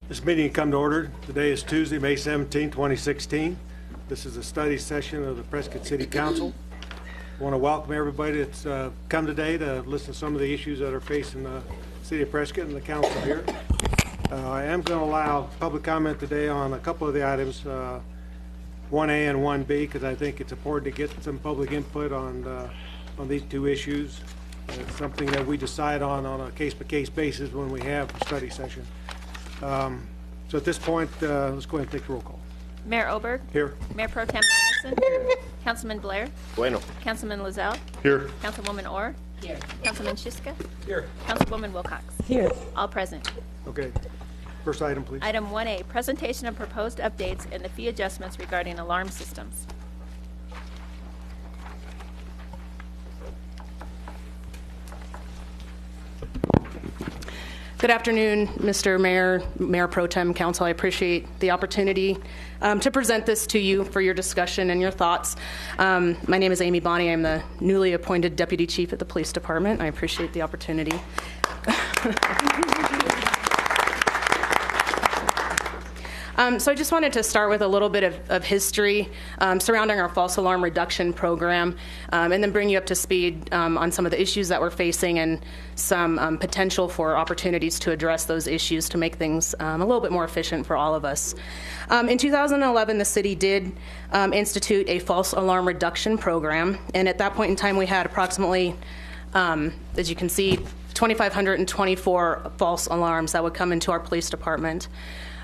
This meeting come to order. Today is Tuesday, May 17, 2016. This is a study session of the Prescott City Council. I want to welcome everybody that's come today to listen to some of the issues that are facing the City of Prescott and the council here. I am going to allow public comment today on a couple of the items, 1A and 1B, because I think it's important to get some public input on these two issues. It's something that we decide on a case-by-case basis when we have a study session. So at this point, let's go ahead and take the roll call. Mayor Oberg. Here. Mayor Pro Tem Lamberson. Councilman Blair. Bueno. Councilman Lozelle. Here. Councilwoman Orr. Here. Councilman Shiska. Here. Councilwoman Wilcox. Here. All present. Okay. First item, please. Item 1A, presentation of proposed updates in the fee adjustments regarding alarm systems. Good afternoon, Mr. Mayor, Mayor Pro Tem, Council. I appreciate the opportunity to present this to you for your discussion and your thoughts. My name is Amy Bonney. I'm the newly appointed Deputy Chief at the Police Department. I appreciate the opportunity. So I just wanted to start with a little bit of history surrounding our false alarm reduction program, and then bring you up to speed on some of the issues that we're facing and some potential for opportunities to address those issues to make things a little bit more efficient for all of us. In 2011, the city did institute a false alarm reduction program, and at that point in time, we had approximately, as you can see, 2,524 false alarms that would come into our police department.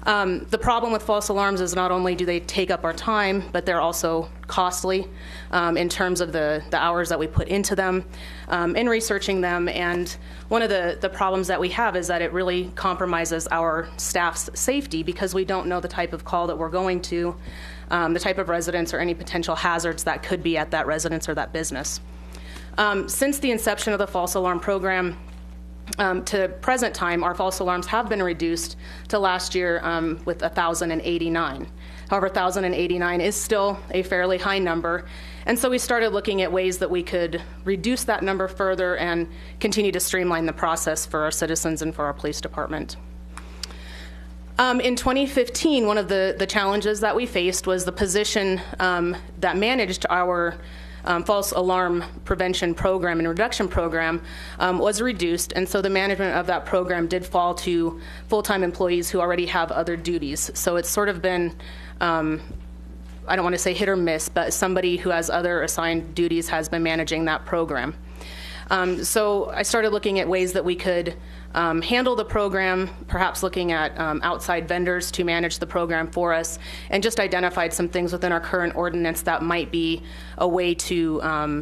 The problem with false alarms is not only do they take up our time, but they're also costly in terms of the hours that we put into them, in researching them. And one of the problems that we have is that it really compromises our staff's safety because we don't know the type of call that we're going to, the type of residence or any potential hazards that could be at that residence or that business. Since the inception of the false alarm program, to present time, our false alarms have been reduced to last year with 1,089. However, 1,089 is still a fairly high number, and so we started looking at ways that we could reduce that number further and continue to streamline the process for our citizens and for our police department. In 2015, one of the challenges that we faced was the position that managed our false alarm prevention program and reduction program was reduced, and so the management of that program did fall to full-time employees who already have other duties. So it's sort of been, I don't want to say hit or miss, but somebody who has other assigned duties has been managing that program. So I started looking at ways that we could handle the program, perhaps looking at outside vendors to manage the program for us, and just identified some things within our current ordinance that might be a way to,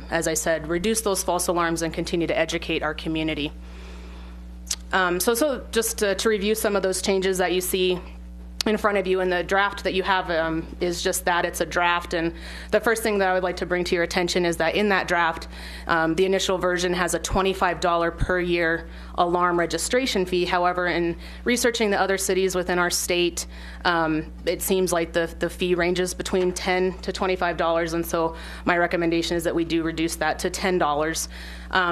as I said, reduce those false alarms and continue to educate our community. So just to review some of those changes that you see in front of you, and the draft that you have is just that, it's a draft. And the first thing that I would like to bring to your attention is that in that draft, the initial version has a $25 per year alarm registration fee. However, in researching the other cities within our state, it seems like the fee ranges between $10 to $25, and so my recommendation is that we do reduce that to $10.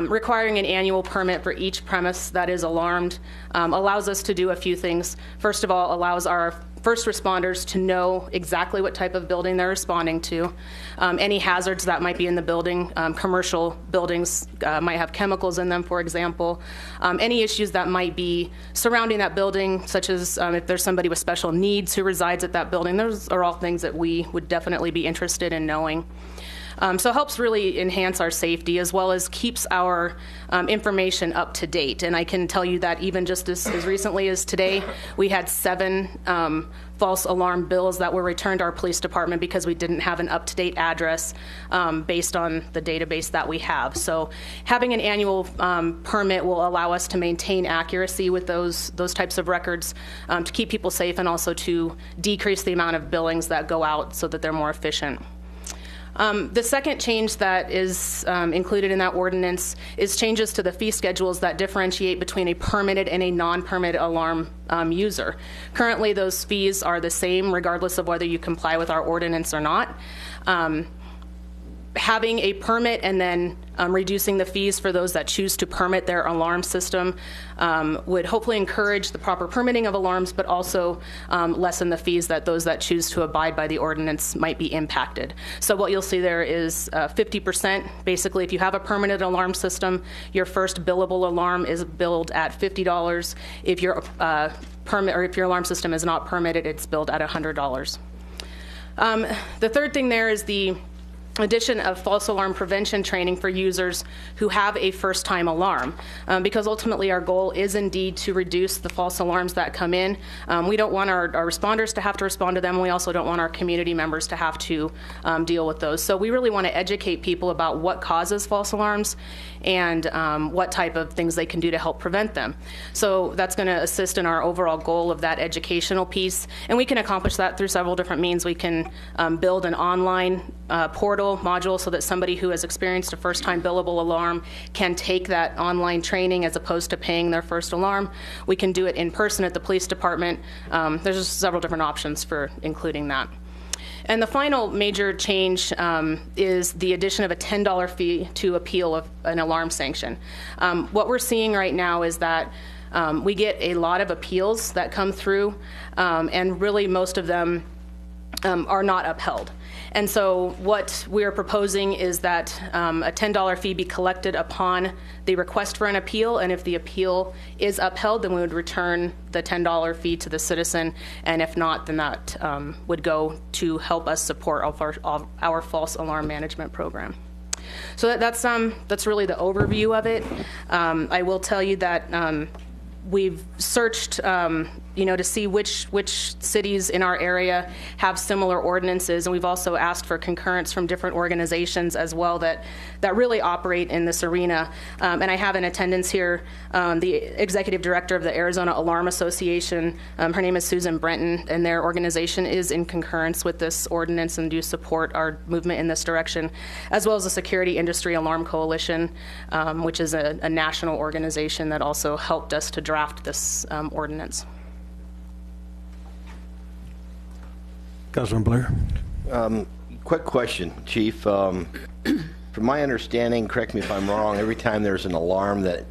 Requiring an annual permit for each premise that is alarmed allows us to do a few things. First of all, allows our first responders to know exactly what type of building they're responding to, any hazards that might be in the building. Commercial buildings might have chemicals in them, for example. Any issues that might be surrounding that building, such as if there's somebody with special needs who resides at that building. Those are all things that we would definitely be interested in knowing. So it helps really enhance our safety, as well as keeps our information up to date. And I can tell you that even just as recently as today, we had 7 false alarm bills that were returned to our police department because we didn't have an up-to-date address based on the database that we have. So having an annual permit will allow us to maintain accuracy with those types of records, to keep people safe, and also to decrease the amount of billings that go out so that they're more efficient. The second change that is included in that ordinance is changes to the fee schedules that differentiate between a permitted and a non-permitted alarm user. Currently, those fees are the same regardless of whether you comply with our ordinance or not. having a permit and then reducing the fees for those that choose to permit their alarm system would hopefully encourage the proper permitting of alarms, but also lessen the fees that those that choose to abide by the ordinance might be impacted. So what you'll see there is 50%. Basically, if you have a permitted alarm system, your first billable alarm is billed at $50. If your if your alarm system is not permitted, it's billed at $100. The third thing there is the addition of false alarm prevention training for users who have a first-time alarm, because ultimately our goal is indeed to reduce the false alarms that come in. We don't want our responders to have to respond to them. We also don't want our community members to have to deal with those. So we really want to educate people about what causes false alarms and what type of things they can do to help prevent them. So that's going to assist in our overall goal of that educational piece, and we can accomplish that through several different means. We can build an online portal module so that somebody who has experienced a first-time billable alarm can take that online training as opposed to paying their first alarm. We can do it in person at the police department. There's just several different options for including that. And the final major change is the addition of a $10 fee to appeal of an alarm sanction. What we're seeing right now is that we get a lot of appeals that come through, and really most of them are not upheld. And so what we're proposing is that a $10 fee be collected upon the request for an appeal, and if the appeal is upheld, then we would return the $10 fee to the citizen, and if not, then that would go to help us support our false alarm management program. So that's really the overview of it. I will tell you that we've searched to see which cities in our area have similar ordinances, and we've also asked for concurrence from different organizations as well that really operate in this arena. And I have in attendance here the executive director of the Arizona Alarm Association. Her name is Susan Brenton, and their organization is in concurrence with this ordinance and do support our movement in this direction, as well as the Security Industry Alarm Coalition, which is a national organization that also helped us to draft this ordinance. Councilman Blair. Quick question, Chief. From my understanding, correct me if I'm wrong, every time there's an alarm that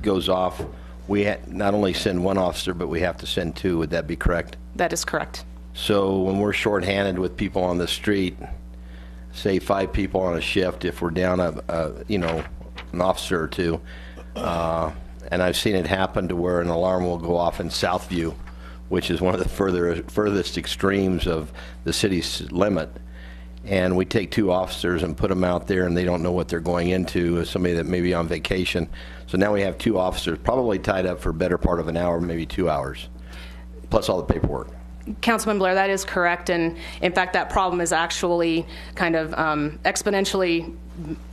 goes off, we not only send one officer, but we have to send two. Would that be correct? That is correct. So when we're shorthanded with people on the street, say 5 people on a shift, if we're down an officer or two, and I've seen it happen to where an alarm will go off in Southview, which is one of the furthest extremes of the city's limit. And we take 2 officers and put them out there, and they don't know what they're going into, somebody that may be on vacation. So now we have 2 officers probably tied up for a better part of an hour, maybe 2 hours, plus all the paperwork. Councilman Blair, that is correct. And in fact, that problem is actually kind of exponentially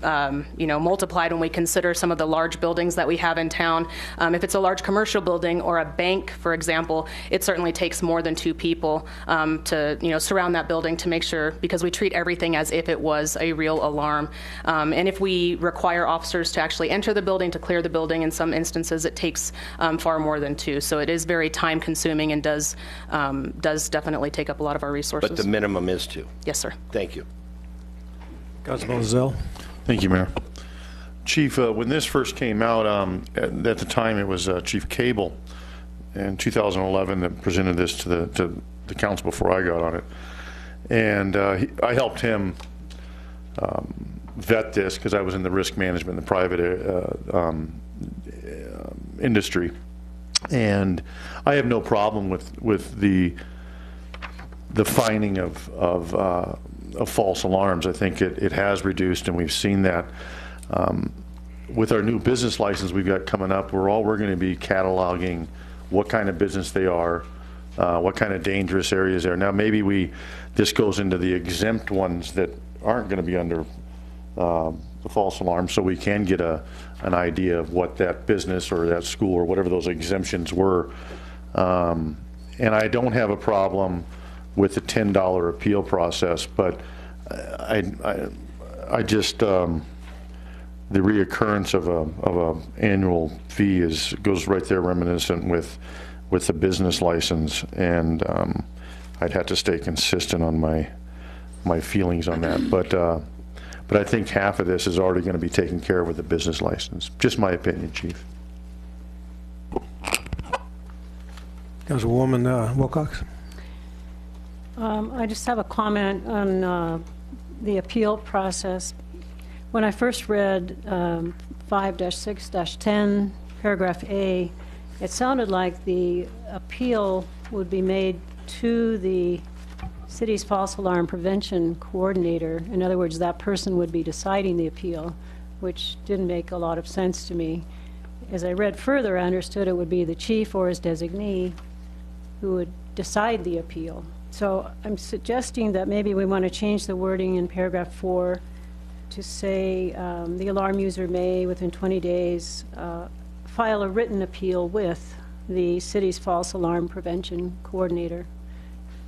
multiplied when we consider some of the large buildings that we have in town. If it's a large commercial building or a bank, for example, it certainly takes more than 2 people to surround that building to make sure, because we treat everything as if it was a real alarm. And if we require officers to actually enter the building, to clear the building, in some instances it takes far more than 2. So it is very time consuming and does definitely take up a lot of our resources. But the minimum is 2? Yes, sir. Thank you. Councilman Zell. Thank you, Mayor. Chief, when this first came out, at the time it was Chief Cable in 2011 that presented this to the council before I got on it. And I helped him vet this because I was in the risk management in the private industry. And I have no problem with the finding of false alarms. I think it has reduced, and we've seen that. With our new business license we've got coming up, we're going to be cataloging what kind of business they are, what kind of dangerous areas there. Now maybe this goes into the exempt ones that aren't going to be under the false alarm, so we can get an idea of what that business or that school or whatever those exemptions were. And I don't have a problem with the $10 appeal process, but I just the reoccurrence of a annual fee goes right there reminiscent with the business license, and I'd have to stay consistent on my feelings on that. But I think half of this is already going to be taken care of with a business license. Just my opinion, Chief. Councilwoman Wilcox? I just have a comment on the appeal process. When I first read 5-6-10, paragraph A, it sounded like the appeal would be made to the city's false alarm prevention coordinator. In other words, that person would be deciding the appeal, which didn't make a lot of sense to me. As I read further, I understood it would be the chief or his designee who would decide the appeal. So I'm suggesting that maybe we want to change the wording in paragraph 4 to say the alarm user may, within 20 days, file a written appeal with the city's false alarm prevention coordinator.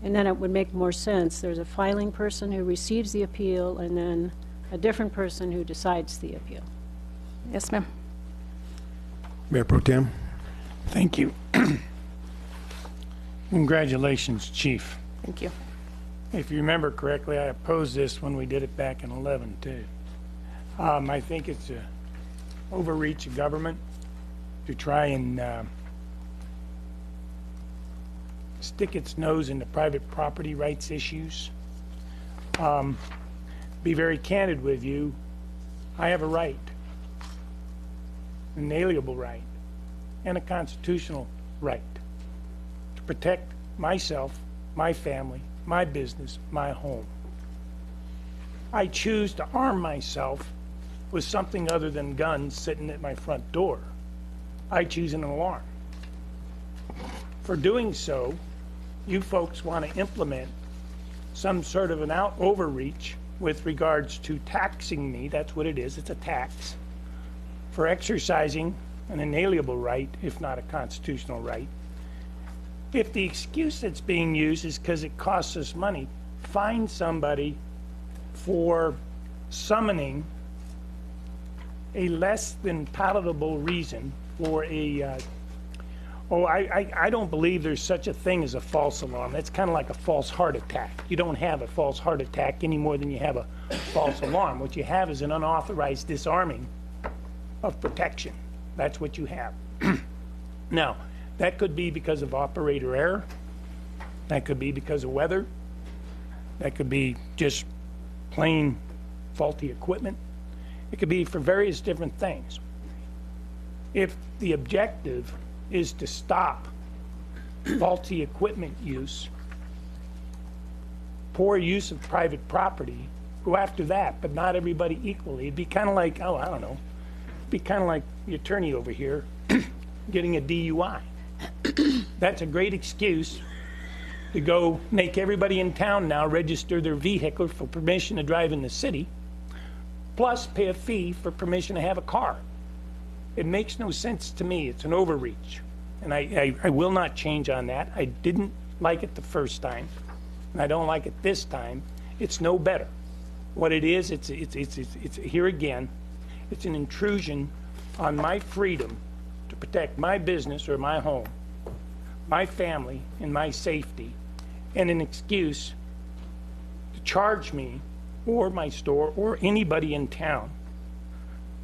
And then it would make more sense. There's a filing person who receives the appeal and then a different person who decides the appeal. Yes, ma'am. Mayor Pro Tem? Thank you. Congratulations, Chief. Thank you. If you remember correctly, I opposed this when we did it back in 11, too. I think it's a overreach of government to try and stick its nose into private property rights issues. Be very candid with you. I have a right, an inalienable right, and a constitutional right to protect myself, my family, my business, my home. I choose to arm myself with something other than guns sitting at my front door. I choose an alarm. For doing so, you folks want to implement some sort of an overreach with regards to taxing me, that's what it is, it's a tax, for exercising an inalienable right, if not a constitutional right. If the excuse that's being used is because it costs us money, find somebody for summoning a less than palatable reason for a I don't believe there's such a thing as a false alarm. That's kind of like a false heart attack. You don't have a false heart attack any more than you have a false alarm. What you have is an unauthorized disarming of protection. That's what you have. Now, that could be because of operator error. That could be because of weather. That could be just plain faulty equipment. It could be for various different things. If the objective is to stop faulty equipment use, poor use of private property, go after that, but not everybody equally. It'd be kind of like, I don't know, it'd be kind of like the attorney over here getting a DUI. That's a great excuse to go make everybody in town now register their vehicle for permission to drive in the city, plus pay a fee for permission to have a car. It makes no sense to me. It's an overreach. And I will not change on that. I didn't like it the first time, and I don't like it this time. It's no better. What it is, it's here again, it's an intrusion on my freedom to protect my business or my home, my family, and my safety, and an excuse to charge me or my store or anybody in town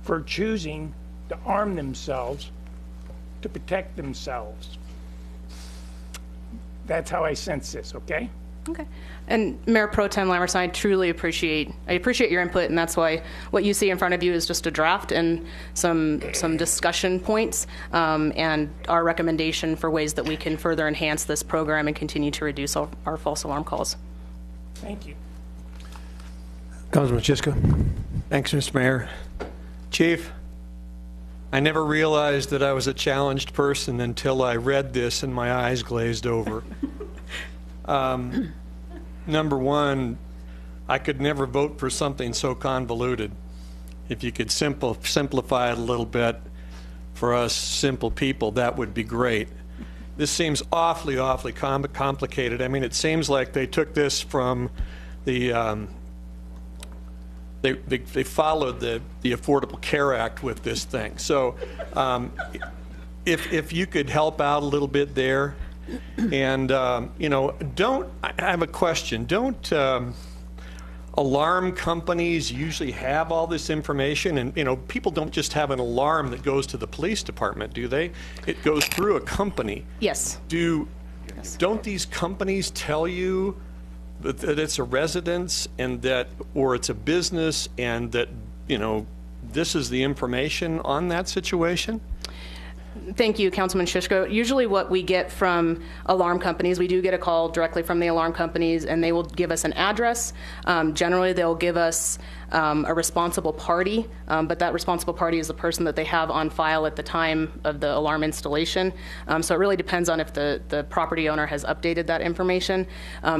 for choosing to arm themselves to protect themselves. That's how I sense this, okay? Okay. And Mayor Pro Tem Lamerson, I truly appreciate your input, and that's why what you see in front of you is just a draft and some discussion points, and our recommendation for ways that we can further enhance this program and continue to reduce our false alarm calls. Thank you. Councilman Chiska? Thanks, Mr. Mayor. Chief, I never realized that I was a challenged person until I read this and my eyes glazed over. Number one, I could never vote for something so convoluted. If you could simplify it a little bit for us simple people, that would be great. This seems awfully complicated. I mean, it seems like they took this from the they followed the Affordable Care Act with this thing. So if you could help out a little bit there, and you know, I have a question. Don't alarm companies usually have all this information, and, you know, people don't just have an alarm that goes to the police department, do they? It goes through a company. Yes. Don't these companies tell you that it's a residence and that, or it's a business, and that, you know, this is the information on that situation? Thank you, Councilman Shishko. Usually what we get from alarm companies, we do get a call directly from the alarm companies, and they will give us an address. Generally, they'll give us a responsible party, but that responsible party is the person that they have on file at the time of the alarm installation. So it really depends on if the property owner has updated that information.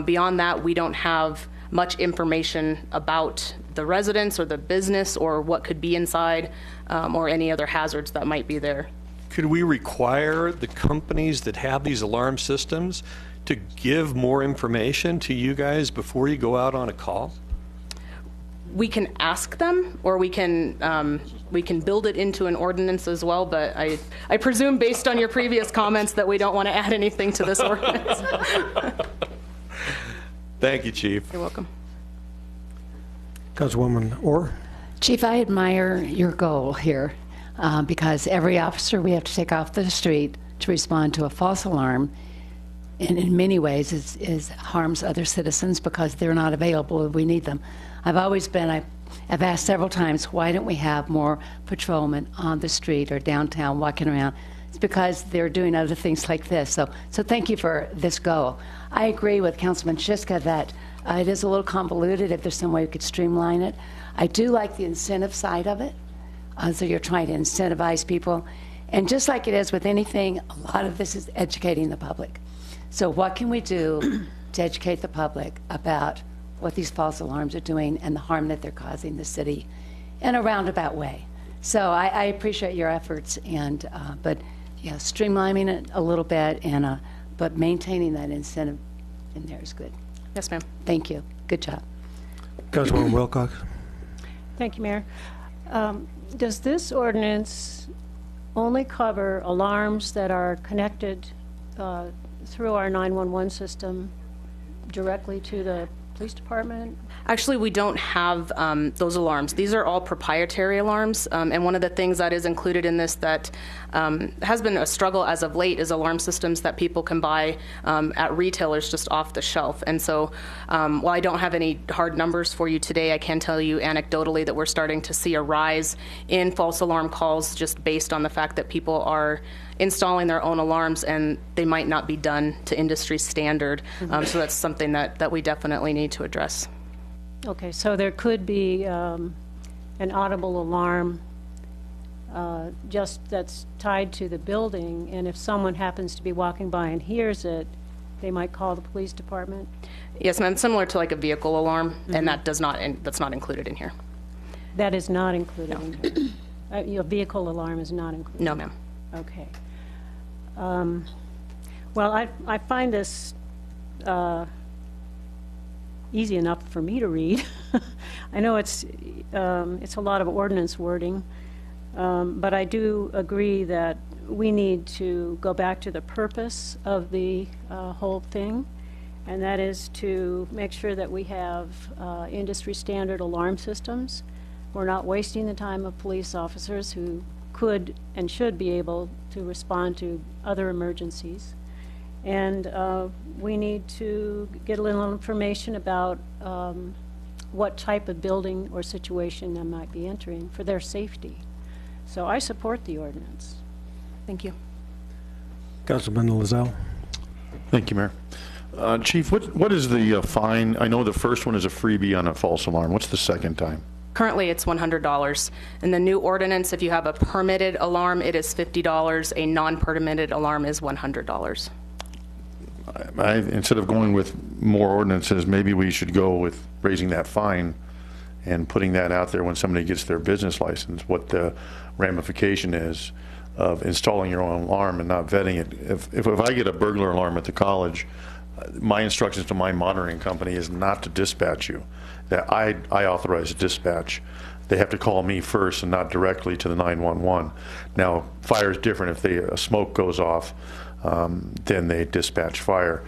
Beyond that, we don't have much information about the residence or the business or what could be inside, or any other hazards that might be there. Could we require the companies that have these alarm systems to give more information to you guys before you go out on a call? We can ask them, or we can build it into an ordinance as well, but I presume based on your previous comments that we don't want to add anything to this ordinance. Thank you, Chief. You're welcome. Councilwoman Orr? Chief, I admire your goal here, because every officer we have to take off the street to respond to a false alarm, and in many ways is harms other citizens because they're not available if we need them. I've asked several times, why don't we have more patrolmen on the street or downtown walking around? It's because they're doing other things like this. So thank you for this goal. I agree with Councilman Shiska that it is a little convoluted. If there's some way we could streamline it. I do like the incentive side of it. So you're trying to incentivize people. And just like it is with anything, a lot of this is educating the public. So what can we do to educate the public about what these false alarms are doing and the harm that they're causing the city in a roundabout way? So I appreciate your efforts, and but yeah, streamlining it a little bit, and but maintaining that incentive in there is good. Yes, ma'am. Thank you. Good job. Councilwoman Wilcox? Thank you, Mayor. Does this ordinance only cover alarms that are connected through our 911 system directly to the police department? Actually, we don't have those alarms. These are all proprietary alarms, and one of the things that is included in this that has been a struggle as of late is alarm systems that people can buy at retailers just off the shelf. And so while I don't have any hard numbers for you today, I can tell you anecdotally that we're starting to see a rise in false alarm calls just based on the fact that people are installing their own alarms and they might not be done to industry standard. So that's something that we definitely need to address. Okay, so there could be an audible alarm just that's tied to the building, and if someone happens to be walking by and hears it, they might call the police department? Yes, ma'am. Similar to like a vehicle alarm, and that's not included in here. That is not included in here? Your vehicle alarm is not included? No, ma'am. Okay. Well, I find this easy enough for me to read. I know it's a lot of ordinance wording, but I do agree that we need to go back to the purpose of the whole thing, and that is to make sure that we have industry standard alarm systems. We're not wasting the time of police officers who could and should be able to respond to other emergencies. And we need to get a little information about what type of building or situation they might be entering for their safety. So I support the ordinance. Thank you. Councilman Lozelle? Thank you, Mayor. Chief, what is the fine? I know the first one is a freebie on a false alarm. What's the second time? Currently, it's $100. In the new ordinance, if you have a permitted alarm, it is $50. A non-permitted alarm is $100. Instead of going with more ordinances, maybe we should go with raising that fine and putting that out there when somebody gets their business license, what the ramification is of installing your own alarm and not vetting it. If I get a burglar alarm at the college, my instructions to my monitoring company is not to dispatch you. That I authorize dispatch. They have to call me first and not directly to the 911. Now, fire is different. If a smoke goes off, then they dispatch fire.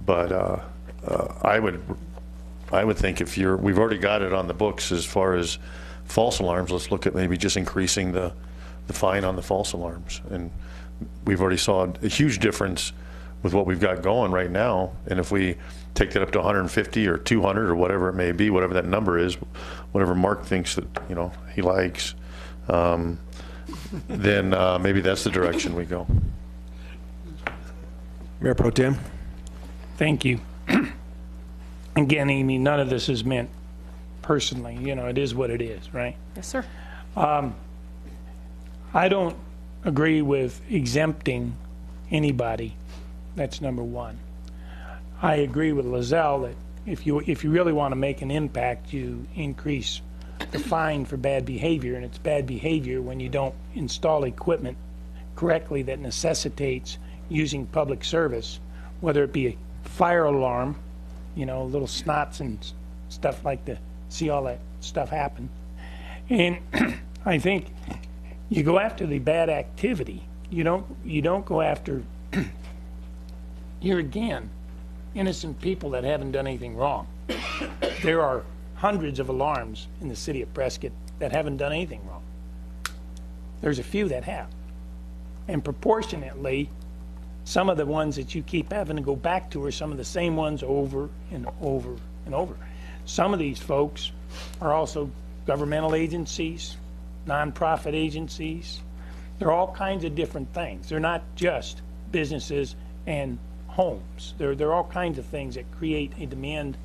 But I would I would think if we've already got it on the books as far as false alarms, let's look at maybe just increasing the fine on the false alarms. And we've already saw a huge difference with what we've got going right now. And if we take that up to 150 or 200 or whatever it may be, whatever that number is, whatever Mark thinks that, he likes, then maybe that's the direction we go. Mayor Pro Tem? Thank you. Again, Amy, none of this is meant personally. It is what it is, right? Yes, sir. I don't agree with exempting anybody. That's number one. I agree with Lozelle that if you really want to make an impact, you increase the fine for bad behavior, and it's bad behavior when you don't install equipment correctly that necessitates using public service, whether it be a fire alarm, little snots and stuff like to see all that stuff happen. And I think you go after the bad activity. You don't go after, here again, innocent people that haven't done anything wrong. There are hundreds of alarms in the city of Prescott that haven't done anything wrong. There's a few that have. And proportionately, some of the ones that you keep having to go back to are some of the same ones over and over and over. Some of these folks are also governmental agencies, nonprofit agencies. They're all kinds of different things. They're not just businesses and homes. They're all kinds of things that create a demand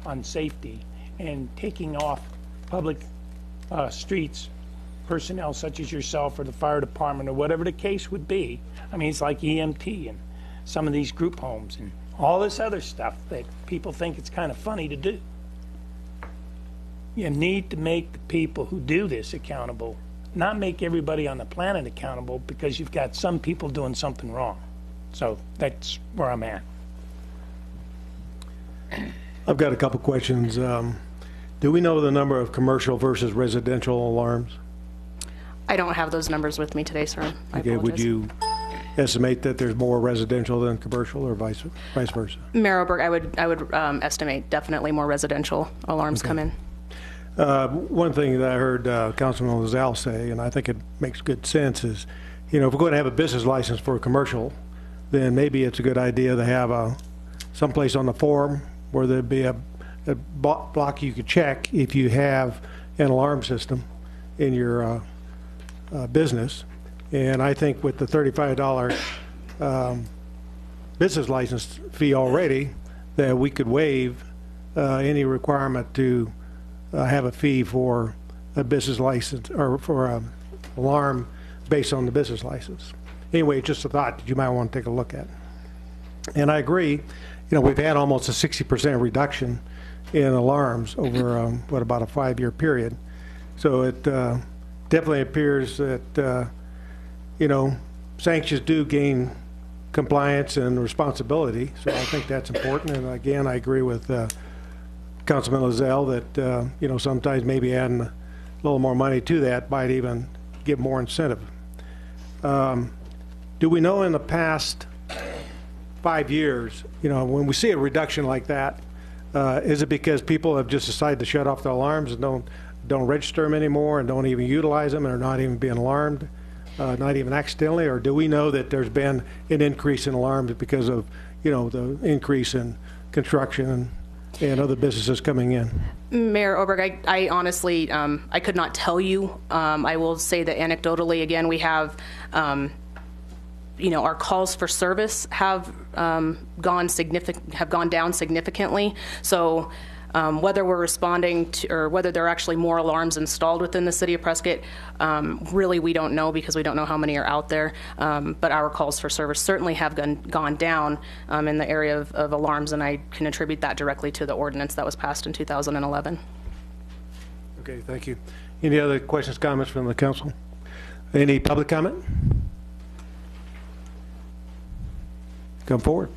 on safety, and taking off public streets personnel such as yourself or the fire department or whatever the case would be. I mean, it's like EMT and some of these group homes and all this other stuff that people think it's kind of funny to do. You need to make the people who do this accountable, not make everybody on the planet accountable because you've got some people doing something wrong. So that's where I'm at. I've got a couple questions. Do we know the number of commercial versus residential alarms? I don't have those numbers with me today, sir. I Okay, would apologize. you estimate that there's more residential than commercial, or vice versa? Mayor Oberg, I would estimate definitely more residential alarms come in. One thing that I heard Councilman Lozelle say, and I think it makes good sense, is, if we're going to have a business license for a commercial, then maybe it's a good idea to have someplace on the form where there'd be a block you could check if you have an alarm system in your business. And I think with the $35 business license fee already, that we could waive any requirement to have a fee for a business license or for an alarm based on the business license. Anyway, just a thought that you might want to take a look at. And I agree, we've had almost a 60% reduction in alarms over, about a 5-year period. So it definitely appears that, sanctions do gain compliance and responsibility. So I think that's important. And again, I agree with Councilman Lozelle that, sometimes maybe adding a little more money to that might even give more incentive. Do we know in the past 5 years, when we see a reduction like that, is it because people have just decided to shut off the alarms and don't register them anymore and don't even utilize them and are not even being alarmed, not even accidentally? Or do we know that there's been an increase in alarms because of, the increase in construction and other businesses coming in? Mayor Oberg, I honestly, I could not tell you. I will say that anecdotally, again, we have, our calls for service have gone down significantly. So whether we're responding to, or whether there are actually more alarms installed within the city of Prescott, really we don't know because we don't know how many are out there. But our calls for service certainly have gone down in the area of alarms, and I can attribute that directly to the ordinance that was passed in 2011. Okay, thank you. Any other questions, comments from the council? Any public comment? Come forward.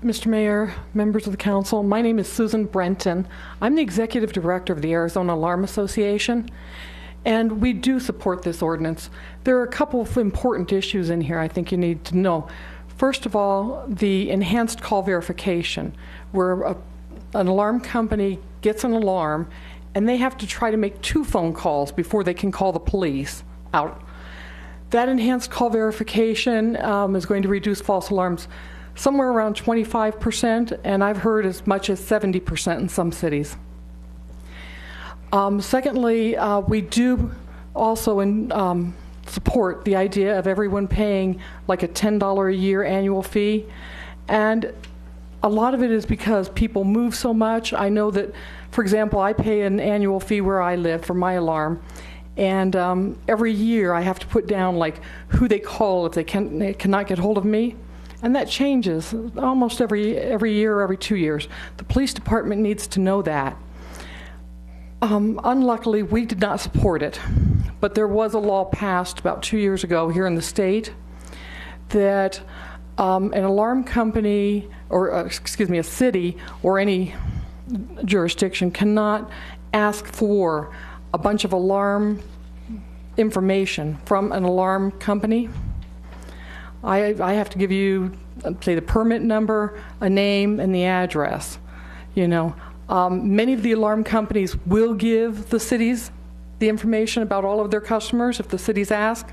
Mr. Mayor, members of the council, my name is Susan Brenton. I'm the executive director of the Arizona Alarm Association, and we do support this ordinance. There are a couple of important issues in here I think you need to know. First of all, the enhanced call verification, where an alarm company gets an alarm and they have to try to make 2 phone calls before they can call the police out. That enhanced call verification is going to reduce false alarms somewhere around 25%, and I've heard as much as 70% in some cities. Secondly, we do also support the idea of everyone paying like a $10 a year annual fee, and a lot of it is because people move so much. I know that, for example, I pay an annual fee where I live for my alarm, and every year I have to put down like who they call if they cannot get hold of me, and that changes almost every year or every 2 years. The police department needs to know that. Unluckily, we did not support it, but there was a law passed about 2 years ago here in the state that an alarm company, or a city or any jurisdiction cannot ask for a bunch of alarm information from an alarm company. I have to give you, say, the permit number, a name, and the address. You know, many of the alarm companies will give the cities the information about all of their customers if the cities ask,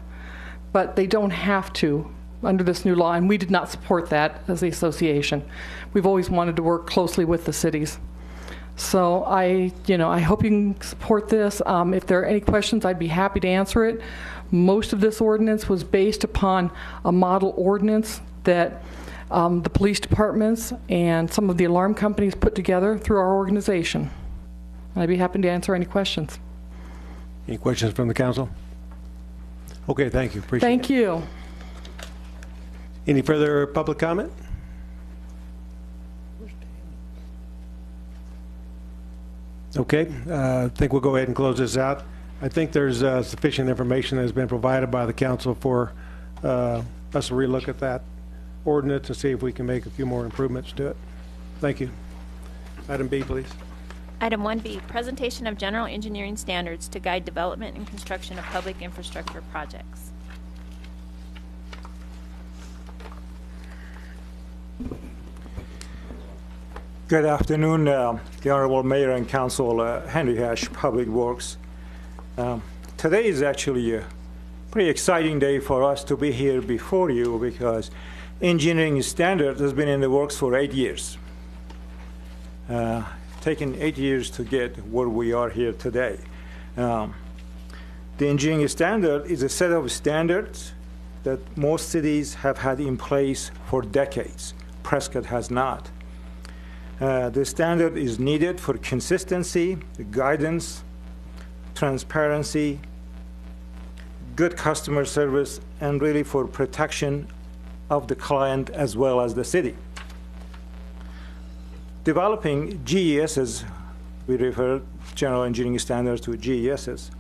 but they don't have to under this new law, and we did not support that as the association. We've always wanted to work closely with the cities. So I hope you can support this. If there are any questions, I'd be happy to answer it. Most of this ordinance was based upon a model ordinance that the police departments and some of the alarm companies put together through our organization. I'd be happy to answer any questions. Any questions from the council? Okay, thank you. Appreciate it. Thank you. Any further public comment? Okay, I think we'll go ahead and close this out. I think there's sufficient information that has been provided by the council for us to relook at that ordinance and see if we can make a few more improvements to it. Thank you. Item B, please. Item 1B, presentation of general engineering standards to guide development and construction of public infrastructure projects. Good afternoon, the Honorable Mayor and Council, Henry Hash, Public Works. Today is actually a pretty exciting day for us to be here before you because engineering standard has been in the works for 8 years. Taken 8 years to get where we are here today. The engineering standard is a set of standards that most cities have had in place for decades. Prescott has not. The standard is needed for consistency, guidance, transparency, good customer service, and really for protection of the client as well as the city. Developing GESs, we refer General Engineering Standards to GESs,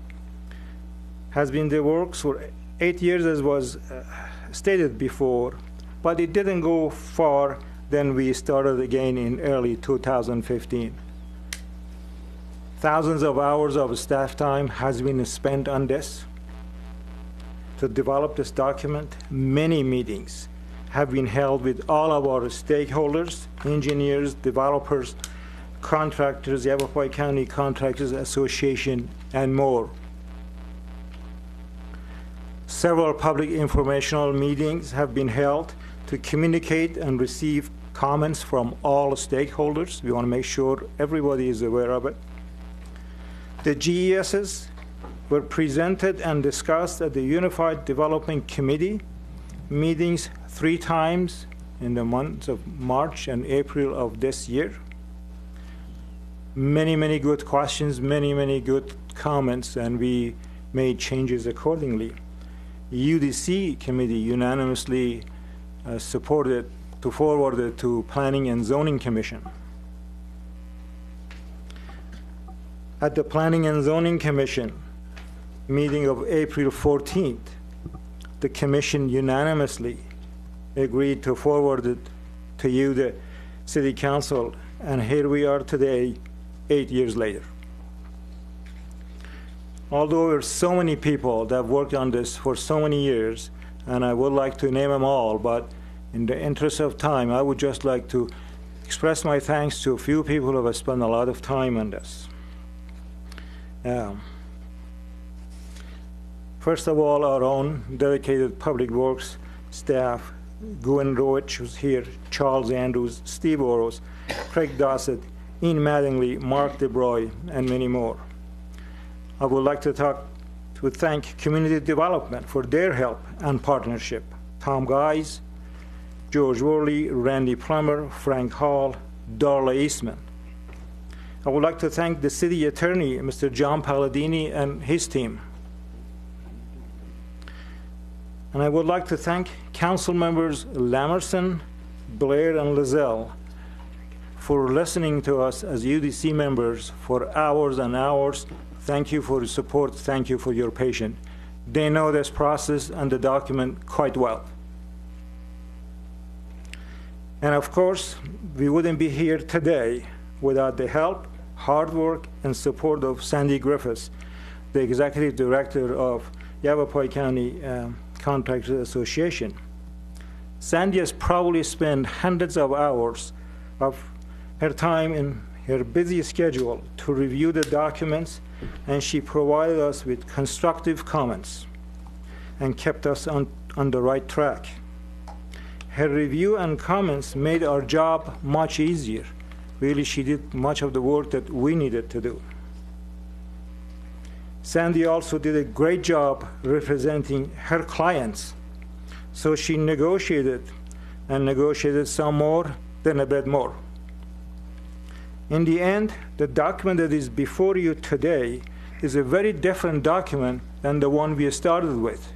has been the works for 8 years, as was stated before, but it didn't go far. Then we started again in early 2015. Thousands of hours of staff time has been spent on this to develop this document. Many meetings have been held with all of our stakeholders, engineers, developers, contractors, Yavapai County Contractors Association, and more. Several public informational meetings have been held to communicate and receive comments from all stakeholders. We want to make sure everybody is aware of it. The GESs were presented and discussed at the Unified Development Committee meetings 3 times in the months of March and April of this year. Many, many good questions, many good comments, and we made changes accordingly. UDC committee unanimously supported to forward it to Planning and Zoning Commission. At the Planning and Zoning Commission meeting of April 14th, the commission unanimously agreed to forward it to you, the City Council, and here we are today, 8 years later. Although there are so many people that have worked on this for so many years, and I would like to name them all, but in the interest of time, I would just like to express my thanks to a few people who have spent a lot of time on this. First of all, our own dedicated public works staff, Gwen Roach, who's here, Charles Andrews, Steve Oros, Craig Dossett, Ian Mattingly, Mark DeBroy, and many more. I would like to thank Community Development for their help and partnership. Tom Guys, George Worley, Randy Plummer, Frank Hall, Darla Eastman. I would like to thank the City Attorney, Mr. John Palladini, and his team. And I would like to thank Council members Lamerson, Blair, and Lizelle for listening to us as UDC members for hours and hours. Thank you for your support. Thank you for your patience. They know this process and the document quite well. And of course, we wouldn't be here today without the help, hard work, and support of Sandy Griffiths, the Executive Director of Yavapai County Contractors Association. Sandy has probably spent hundreds of hours of her time in her busy schedule to review the documents, and she provided us with constructive comments and kept us on the right track. Her review and comments made our job much easier. Really, she did much of the work that we needed to do. Sandy also did a great job representing her clients. So she negotiated some more, then a bit more. In the end, the document that is before you today is a very different document than the one we started with.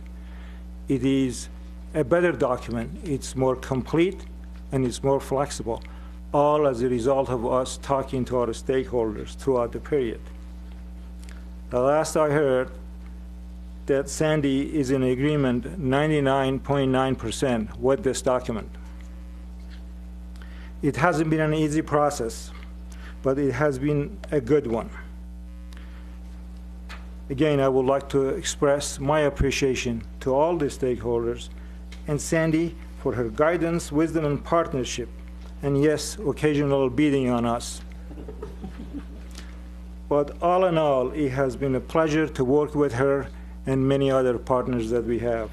It is a better document. It's more complete and it's more flexible, all as a result of us talking to our stakeholders throughout the period. The last I heard that Sandy is in agreement 99.9% with this document. It hasn't been an easy process, but it has been a good one. Again, I would like to express my appreciation to all the stakeholders and Sandy for her guidance, wisdom, and partnership, and yes, occasional beating on us. But all in all, it has been a pleasure to work with her and many other partners that we have.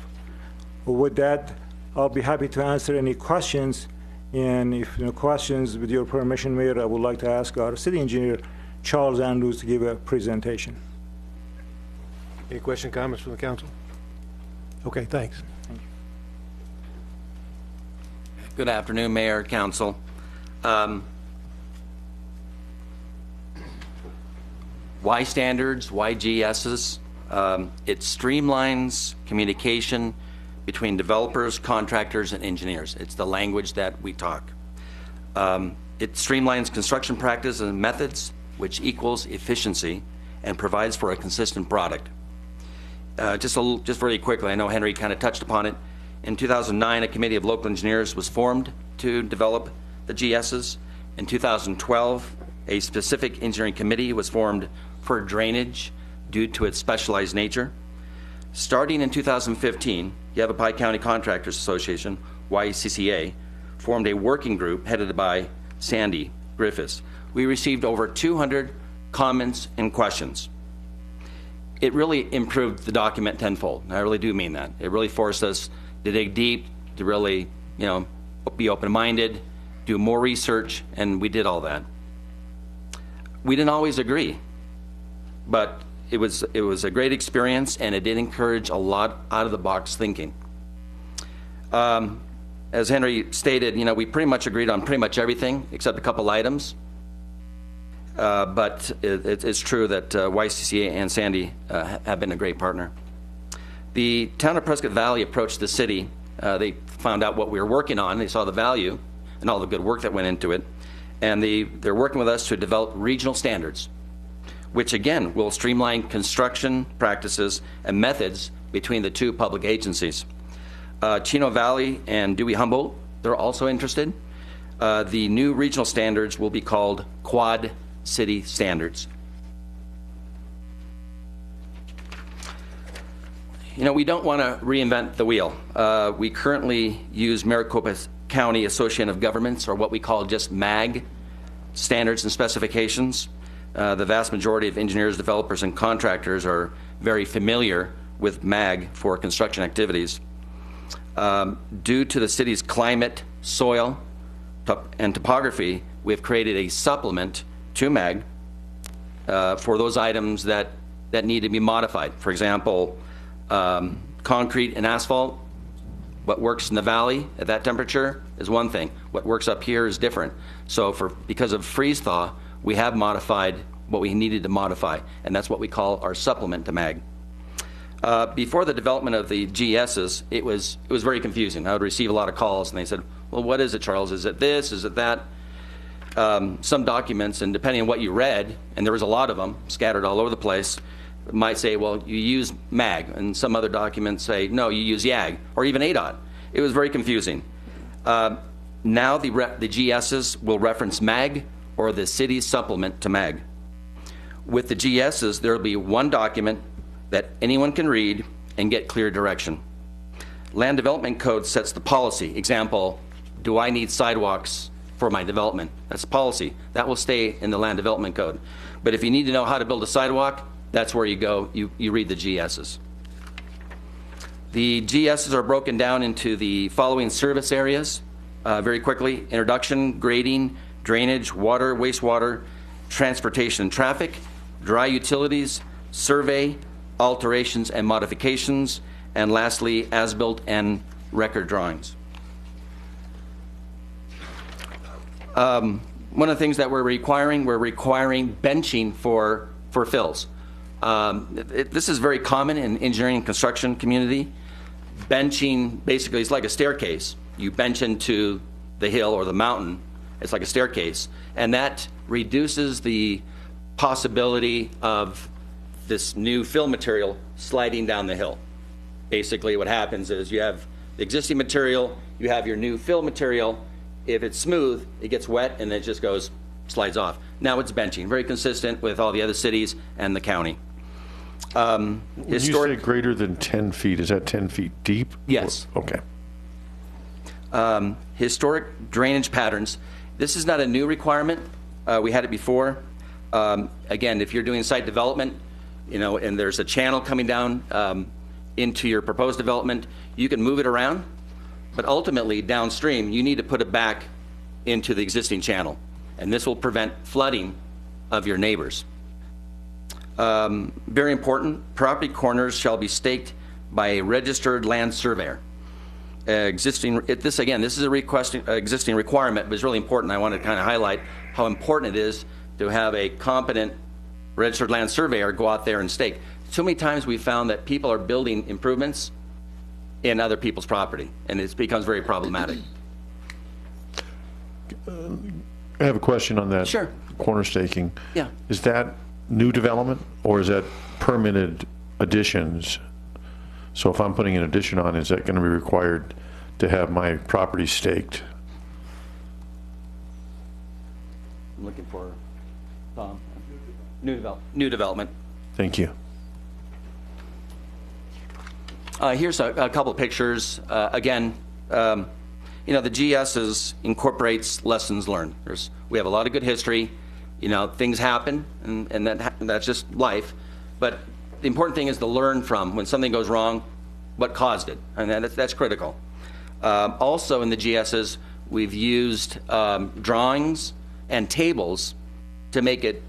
With that, I'll be happy to answer any questions. And if no questions, with your permission, Mayor, I would like to ask our city engineer, Charles Andrews, to give a presentation. Any question, comments from the council? Okay, thanks. Good afternoon, Mayor, Council. Why standards? Why GSs? It streamlines communication between developers, contractors, and engineers. It's the language that we talk. It streamlines construction practices and methods, which equals efficiency and provides for a consistent product. Just very quickly, I know Henry kind of touched upon it. In 2009, a committee of local engineers was formed to develop the GSs. In 2012, a specific engineering committee was formed for drainage due to its specialized nature. Starting in 2015, Yavapai County Contractors Association, YCCA, formed a working group headed by Sandy Griffiths. We received over 200 comments and questions. It really improved the document tenfold. I really do mean that. It really forced us to dig deep, to really, be open-minded, do more research, and we did all that. We didn't always agree, but it was a great experience, and it did encourage a lot out-of-the-box thinking. As Henry stated, we pretty much agreed on pretty much everything except a couple items. But it's true that YCCA and Sandy have been a great partner. The town of Prescott Valley approached the city. They found out what we were working on. They saw the value and all the good work that went into it. And they're working with us to develop regional standards, which again will streamline construction practices and methods between the two public agencies. Chino Valley and Dewey Humboldt, they're also interested. The new regional standards will be called Quad City Standards. We don't want to reinvent the wheel. We currently use Maricopa County Association of Governments, or what we call just MAG, standards and specifications. The vast majority of engineers, developers, and contractors are very familiar with MAG for construction activities. Due to the city's climate, soil, and topography, we have created a supplement to MAG for those items that need to be modified. For example, concrete and asphalt, what works in the valley at that temperature is one thing. What works up here is different. So because of freeze thaw, we have modified what we needed to modify, and that's what we call our supplement to MAG. Before the development of the GSs, it was very confusing. I would receive a lot of calls, and they said, well, what is it, Charles? Is it this? Is it that? Some documents, and depending on what you read, and there was a lot of them scattered all over the place, might say, well, you use MAG, and some other documents say, no, you use YAG, or even ADOT. It was very confusing. Now the GSs will reference MAG or the city's supplement to MAG. With the GSs, there will be one document that anyone can read and get clear direction. Land Development Code sets the policy. Example, do I need sidewalks for my development? That's policy. That will stay in the Land Development Code. But if you need to know how to build a sidewalk, that's where you go. You read the GSs. The GSs are broken down into the following service areas. Very quickly: introduction, grading, drainage, water, wastewater, transportation and traffic, dry utilities, survey, alterations and modifications, and lastly, as-built and record drawings. One of the things that we're requiring benching for fills. This is very common in engineering and construction community. Benching basically is like a staircase. You bench into the hill or the mountain. It's like a staircase, and that reduces the possibility of this new fill material sliding down the hill. Basically what happens is you have the existing material, you have your new fill material. If it's smooth, it gets wet and it just slides off. Now it's benching, very consistent with all the other cities and the county. When you say greater than 10 feet, is that 10 feet deep? Yes. Okay. Historic drainage patterns. This is not a new requirement. We had it before. Again, if you're doing site development, and there's a channel coming down into your proposed development, you can move it around, but ultimately downstream, you need to put it back into the existing channel, and this will prevent flooding of your neighbors. Very important, property corners shall be staked by a registered land surveyor. This is a existing requirement, but it's really important. I want to kind of highlight how important it is to have a competent registered land surveyor go out there and stake. So many times we've found that people are building improvements in other people's property, and it becomes very problematic. I have a question on that. Sure. Corner staking. Yeah. Is that new development, or is that permitted additions? So if I'm putting an addition on, is that going to be required to have my property staked? I'm looking for Tom. New development. Thank you. Here's a couple of pictures. Again, the GSs incorporates lessons learned. We have a lot of good history. Things happen, and that's just life. But the important thing is to learn from when something goes wrong, what caused it, and that's critical. Also in the GSs, we've used drawings and tables to make it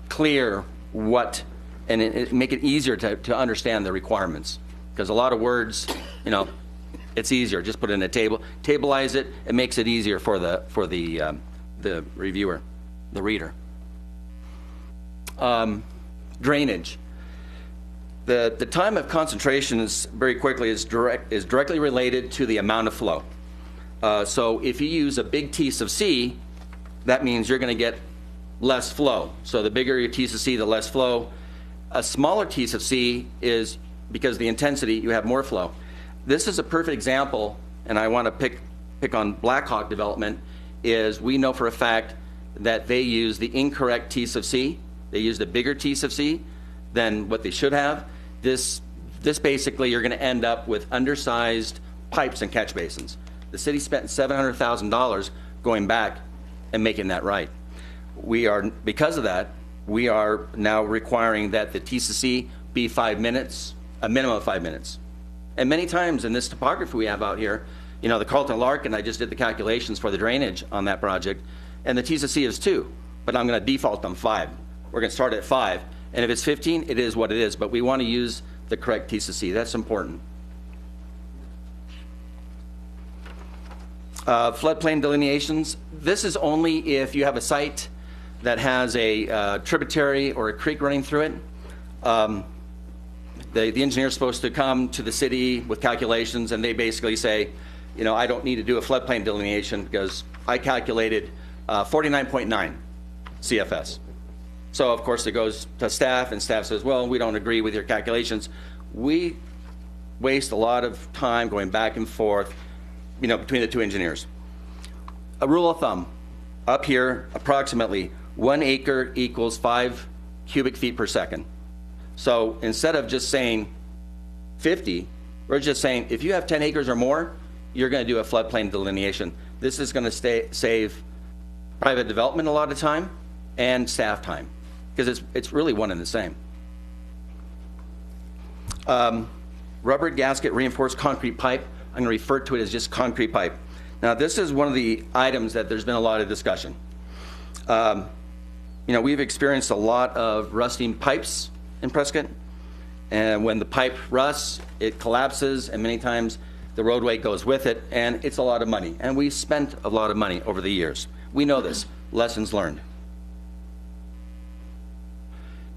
clear and make it easier to understand the requirements. Because a lot of words, it's easier. Just put it in a table, tablize it. It makes it easier for the reviewer, the reader. Drainage. The time of concentration is directly related to the amount of flow. So if you use a big T sub C, that means you're going to get less flow. So the bigger your T sub C, the less flow. A smaller T sub C is because of the intensity, you have more flow. This is a perfect example, and I want to pick on Blackhawk development, is we know for a fact that they use the incorrect T sub C. They used a bigger T sub C than what they should have. This basically, you're going to end up with undersized pipes and catch basins. The city spent $700,000 going back and making that right. Because of that, we are now requiring that the TCC be 5 minutes, a minimum of 5 minutes. And many times in this topography we have out here, the Carlton Larkin, I just did the calculations for the drainage on that project, and the TCC is 2, but I'm going to default them 5. We're going to start at 5. And if it's 15, it is what it is, but we want to use the correct TCC. That's important. Floodplain delineations. This is only if you have a site that has a tributary or a creek running through it. The engineer is supposed to come to the city with calculations, and they basically say, I don't need to do a floodplain delineation because I calculated 49.9 CFS. So, of course, it goes to staff, and staff says, well, we don't agree with your calculations. We waste a lot of time going back and forth, between the 2 engineers. A rule of thumb, up here, approximately 1 acre equals 5 cubic feet per second. So instead of just saying 50, we're just saying if you have 10 acres or more, you're going to do a floodplain delineation. This is going to save private development a lot of time and staff time, because it's really one and the same. Rubber gasket reinforced concrete pipe. I'm going to refer to it as just concrete pipe. Now, this is one of the items that there's been a lot of discussion. We've experienced a lot of rusting pipes in Prescott, and when the pipe rusts, it collapses, and many times the roadway goes with it, and it's a lot of money. And we've spent a lot of money over the years. We know this. Lessons learned.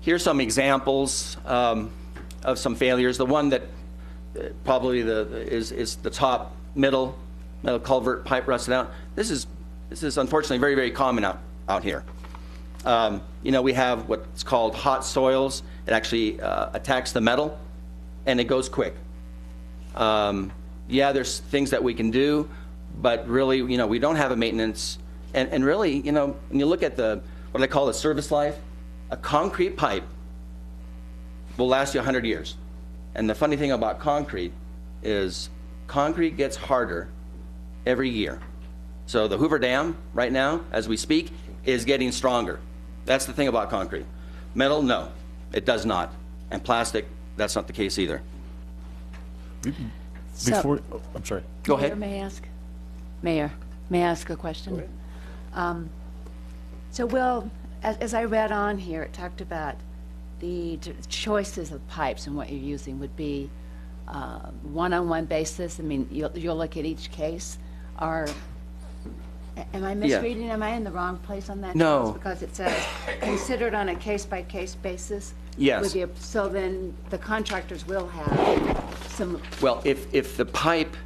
Here's some examples of some failures. The one that probably is the top middle culvert pipe rusted out. This is unfortunately very, very common out here. We have what's called hot soils. It actually attacks the metal, and it goes quick. There's things that we can do, but really, we don't have a maintenance. And really, when you look at what I call the service life, a concrete pipe will last you 100 years. And the funny thing about concrete is concrete gets harder every year. So the Hoover Dam right now, as we speak, is getting stronger. That's the thing about concrete. Metal, no, it does not. And plastic, that's not the case either. Before, I'm sorry. Go ahead. Mayor, may I ask a question? So, Will, as I read on here, it talked about the choices of pipes and what you're using would be one-on-one basis. I mean, you'll look at each case. Or am I misreading? Am I in the wrong place on that? No. Because it says considered on a case-by-case basis. Yes. So then the contractors will have some. Well, if the pipe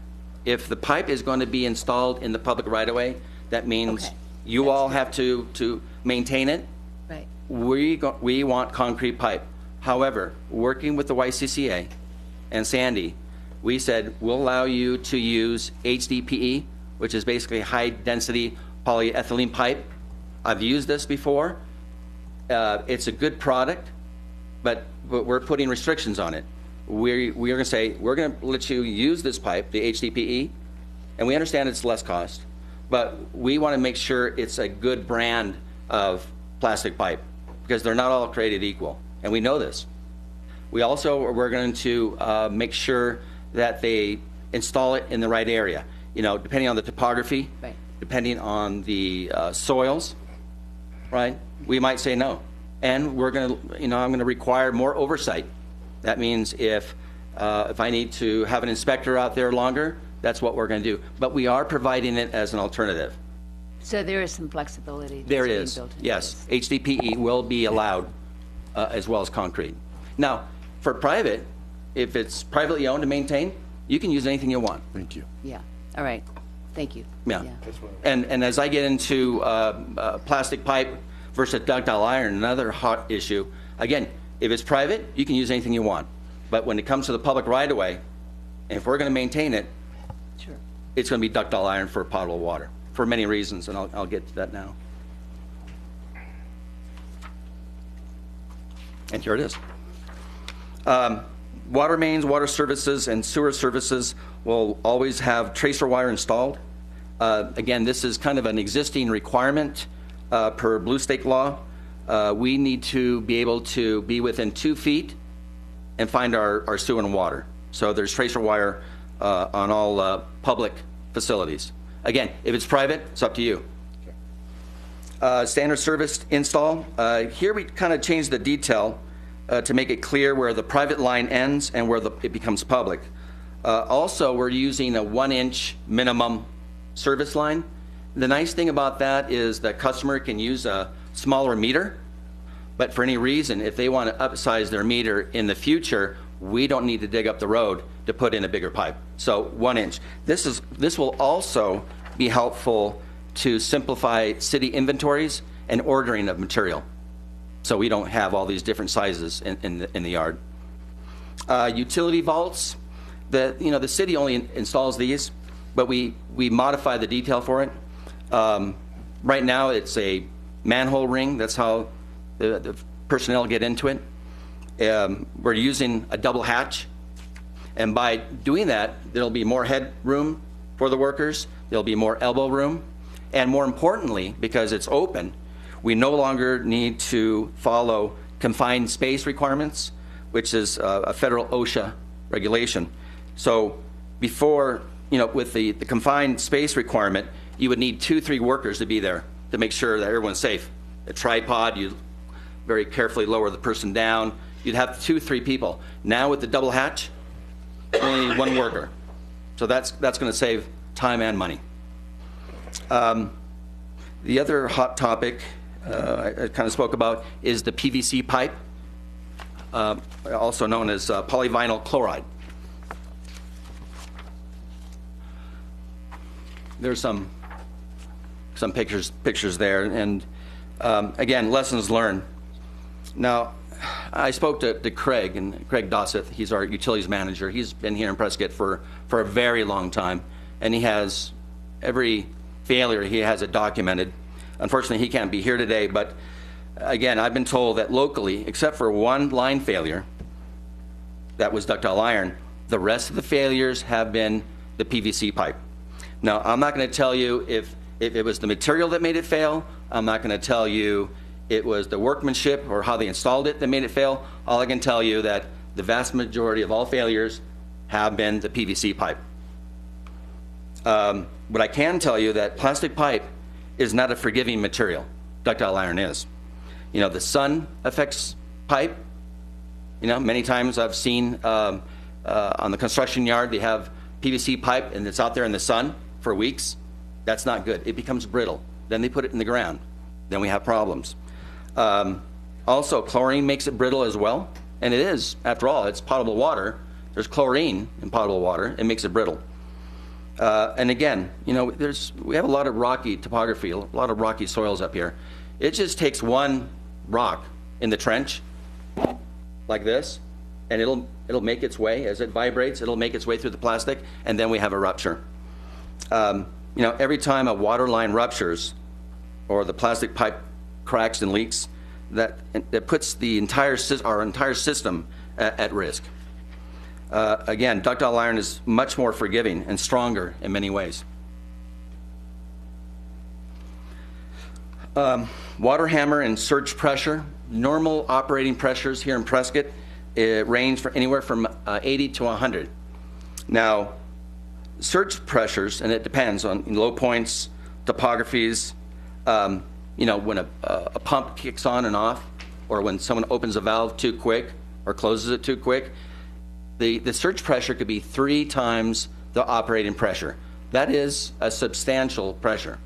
is going to be installed in the public right-of-way, that means Okay. you all have to maintain it. Right. We want concrete pipe. However, working with the YCCA and Sandy, we said we'll allow you to use HDPE, which is basically high-density polyethylene pipe. I've used this before. It's a good product, but we're putting restrictions on it. We are going to say, we're going to let you use this pipe, the HDPE, and we understand it's less cost, but we want to make sure it's a good brand of plastic pipe, because they're not all created equal, and we know this. We're going to make sure that they install it in the right area, depending on the topography, Right. depending on the soils, right? We might say no. And we're going to, I'm going to require more oversight. That means if I need to have an inspector out there longer, that's what we're going to do. But we are providing it as an alternative. So there is some flexibility. There being is, built into yes. this. HDPE will be allowed as well as concrete. Now, for private, if it's privately owned and maintained, you can use anything you want. Thank you. Yeah. All right. Thank you. Yeah. And as I get into plastic pipe versus ductile iron, another hot issue, again, if it's private, you can use anything you want. But when it comes to the public right-of-way, if we're going to maintain it, Sure. it's going to be ductile iron for potable water, for many reasons, and I'll get to that now. And here it is. Water mains, water services, and sewer services will always have tracer wire installed. Again, this is kind of an existing requirement per Blue State law. We need to be able to be within 2 feet and find our sewer and water. So there's tracer wire on all public facilities. Again, if it's private, it's up to you. Standard service install. Here we kind of changed the detail to make it clear where the private line ends and where it becomes public. Also, we're using a 1-inch minimum service line. The nice thing about that is the customer can use a smaller meter, but for any reason, if they want to upsize their meter in the future, we don't need to dig up the road to put in a bigger pipe. So 1 inch. This will also be helpful to simplify city inventories and ordering of material, so we don't have all these different sizes in the yard. Utility vaults. The city only installs these, but we modify the detail for it. Right now, it's a manhole ring. That's how the personnel get into it. We're using a double hatch, and by doing that, there'll be more headroom for the workers. There'll be more elbow room, and more importantly, because it's open, we no longer need to follow confined space requirements, which is a federal OSHA regulation. So before, with the confined space requirement, you would need 2-3 workers to be there to make sure that everyone's safe. A tripod, you very carefully lower the person down. You'd have 2-3 people. Now with the double hatch, only 1 worker. So that's going to save time and money. The other hot topic I kind of spoke about is the PVC pipe, also known as polyvinyl chloride. There's some pictures there, and again, lessons learned. Now, I spoke to Craig Dosseth. He's our utilities manager. He's been here in Prescott for a very long time, and he has every failure, he has it documented. Unfortunately, he can't be here today, but again, I've been told that locally, except for 1 line failure, that was ductile iron, the rest of the failures have been the PVC pipe. Now, I'm not going to tell you if it was the material that made it fail. I'm not going to tell you it was the workmanship or how they installed it that made it fail. All I can tell you that the vast majority of all failures have been the PVC pipe. But I can tell you that plastic pipe is not a forgiving material. Ductile iron is. The sun affects pipe. Many times I've seen on the construction yard, they have PVC pipe and it's out there in the sun for weeks. That's not good. It becomes brittle. Then they put it in the ground. Then we have problems. Also, chlorine makes it brittle as well. And it is, after all, it's potable water. There's chlorine in potable water. It makes it brittle. And again, we have a lot of rocky topography, a lot of rocky soils up here. It just takes 1 rock in the trench, like this, and it'll make its way, as it vibrates, it'll make its way through the plastic, and then we have a rupture. Every time a water line ruptures, or the plastic pipe cracks and leaks, that puts our entire system at risk. Again, ductile iron is much more forgiving and stronger in many ways. Water hammer and surge pressure. Normal operating pressures here in Prescott range anywhere from 80 to 100. Now, surge pressures, and it depends on low points, topographies, when a pump kicks on and off, or when someone opens a valve too quick or closes it too quick, the surge pressure could be 3 times the operating pressure. That is a substantial pressure.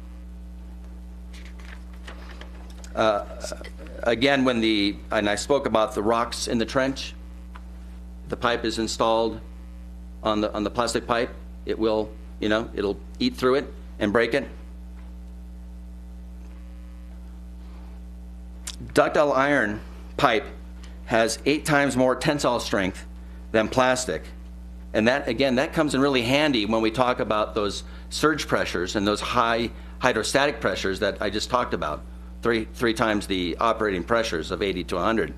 Again, and I spoke about the rocks in the trench, the pipe is installed on the plastic pipe, it will, it'll eat through it and break it. Ductile iron pipe has 8 times more tensile strength than plastic. And that comes in really handy when we talk about those surge pressures and those high hydrostatic pressures that I just talked about, three times the operating pressures of 80 to 100.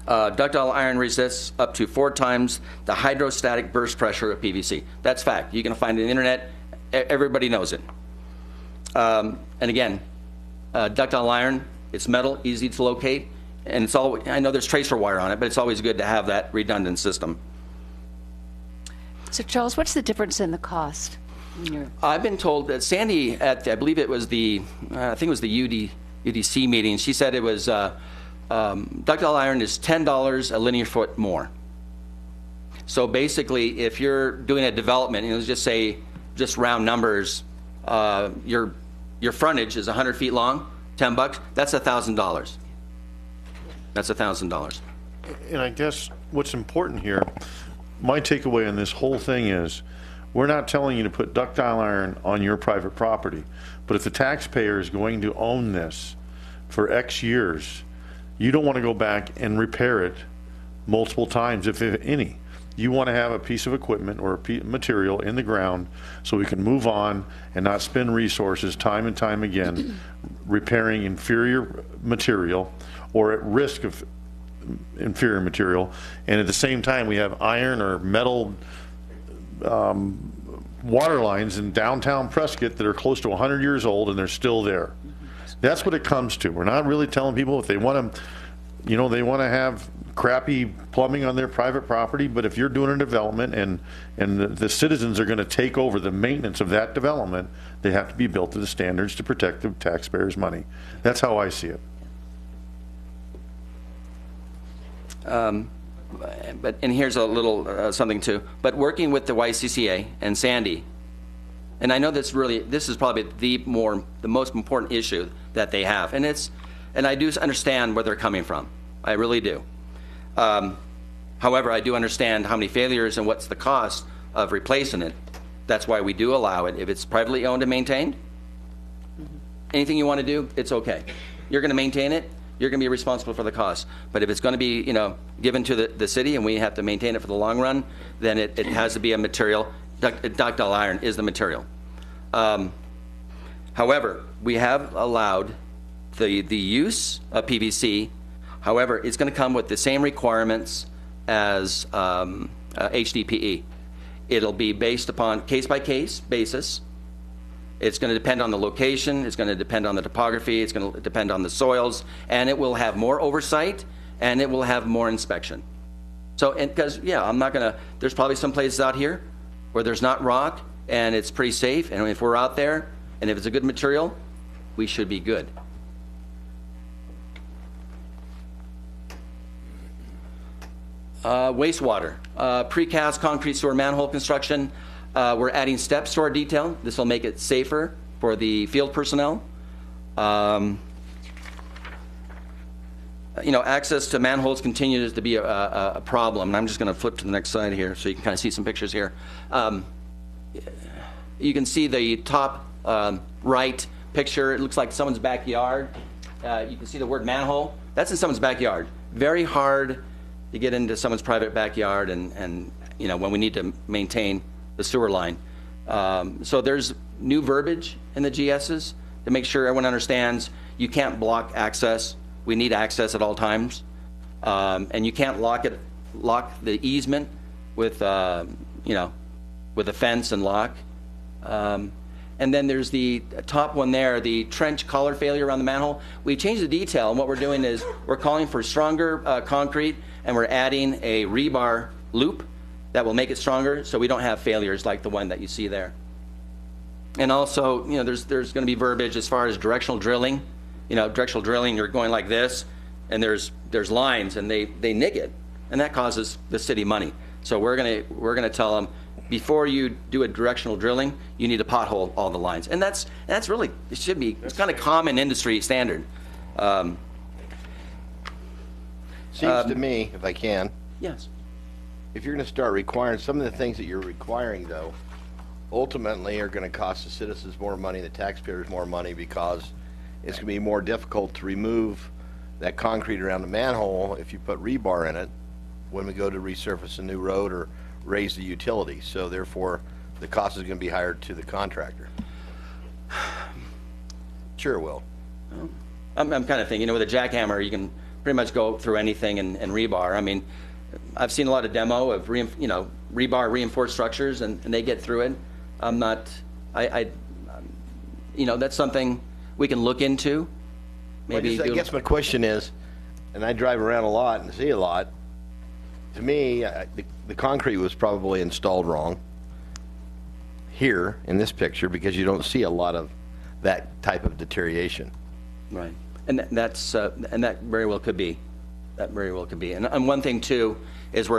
Ductile iron resists up to 4 times the hydrostatic burst pressure of PVC. That's fact. You can find it on the internet. Everybody knows it. And again, ductile iron, it's metal, easy to locate, and it's all. I know there's tracer wire on it, but it's always good to have that redundant system. So Charles, what's the difference in the cost? When you're I've been told that Sandy at, I believe it was the, I think it was the UDC meeting, she said it was, ductile iron is $10 a linear foot more. So basically, if you're doing a development, let's just say, just round numbers, your frontage is 100 feet long, $10, that's $1,000. That's $1,000. And I guess what's important here, my takeaway on this whole thing is, we're not telling you to put ductile iron on your private property, but if the taxpayer is going to own this for X years, you don't want to go back and repair it multiple times, if any. You want to have a piece of equipment or a material in the ground so we can move on and not spend resources time and time again repairing inferior material or at risk of inferior material, and at the same time we have iron or metal water lines in downtown Prescott that are close to 100 years old and they're still there. That's what it comes to. We're not really telling people if they want to, they want to have crappy plumbing on their private property, but if you're doing a development and the citizens are going to take over the maintenance of that development, they have to be built to the standards to protect the taxpayers' money. That's how I see it. And here's a little something too. But working with the YCCA and Sandy, and I know this is probably the most important issue that they have, and I do understand where they're coming from. I really do. However, I do understand how many failures and what's the cost of replacing it. That's why we do allow it. If it's privately owned and maintained, anything you want to do, it's okay. You're going to maintain it. You're going to be responsible for the cost. But if it's going to be, given to the city and we have to maintain it for the long run, then it has to be a material. Ductile iron is the material. However, we have allowed the use of PVC. However, it's going to come with the same requirements as HDPE. It'll be based upon case-by-case basis. It's going to depend on the location, it's going to depend on the topography, it's going to depend on the soils, and it will have more oversight, and it will have more inspection. So, because, I'm not going to, there's probably some places out here where there's not rock, and it's pretty safe, and if we're out there, and if it's a good material, we should be good. Wastewater, precast concrete sewer manhole construction. We're adding steps to our detail. This will make it safer for the field personnel. Access to manholes continues to be a problem. And I'm just going to flip to the next slide here so you can kind of see some pictures here. You can see the top right picture. It looks like someone's backyard. You can see the word manhole. That's in someone's backyard. Very hard to get into someone's private backyard and when we need to maintain the sewer line. So there's new verbiage in the GSs to make sure everyone understands you can't block access. We need access at all times. And you can't lock the easement with, with a fence and lock. And then there's the top one there, the trench collar failure around the manhole. We changed the detail, and what we're doing is we're calling for stronger concrete, and we're adding a rebar loop that will make it stronger so we don't have failures like the one that you see there. And also, there's going to be verbiage as far as directional drilling. Directional drilling, you're going like this, and there's lines, and they nick it, and that causes the city money. So we're gonna tell them, before you do a directional drilling, you need to pothole all the lines, and that's really, it's kind of common industry standard. Seems to me, if I can, Yes. if you're going to start requiring, some of the things that you're requiring, though, ultimately are going to cost the citizens more money, the taxpayers more money, because it's going to be more difficult to remove that concrete around the manhole if you put rebar in it when we go to resurface a new road or raise the utility. So therefore, the cost is going to be higher to the contractor. Sure it will. I'm kind of thinking, with a jackhammer, you can pretty much go through anything and rebar. I mean, I've seen a lot of demo of rebar reinforced structures, and they get through it. I'm not, that's something we can look into. Maybe I guess my question is, and I drive around a lot and see a lot, to me, the concrete was probably installed wrong here in this picture because you don't see a lot of that type of deterioration. Right. And that very well could be. That very well could be. And one thing, too, is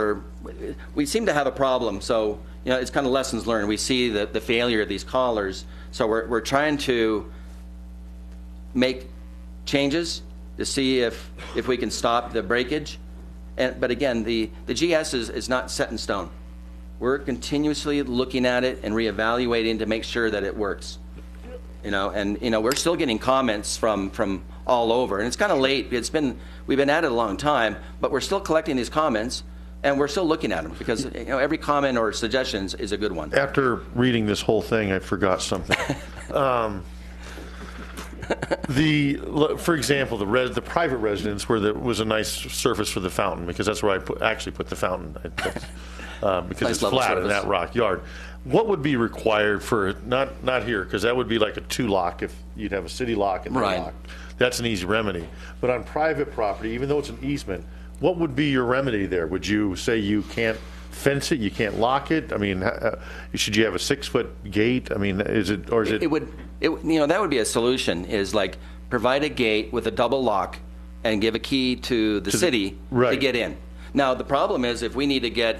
we seem to have a problem. So, it's kind of lessons learned. We see the failure of these collars. So we're trying to make changes to see if we can stop the breakage. But again, the GS is not set in stone. We're continuously looking at it and reevaluating to make sure that it works. We're still getting comments from all over, and it's kind of late. We've been at it a long time, but we're still collecting these comments, and we're still looking at them because every comment or suggestion is a good one. After reading this whole thing, I forgot something. For example, the private residence where there was a nice surface for the fountain, because that's where I actually put the fountain, because Nice it's level flat in surface. that rock yard. What would be required for, not here, because that would be like a 2-lock if you'd have a city lock and Right. lock. That's an easy remedy. But on private property, even though it's an easement, what would be your remedy there? Would you say you can't fence it, you can't lock it? I mean, should you have a 6-foot gate? I mean, is it? That would be a solution, is like provide a gate with a double lock and give a key to the city to right. get in. Now, the problem is if we need to get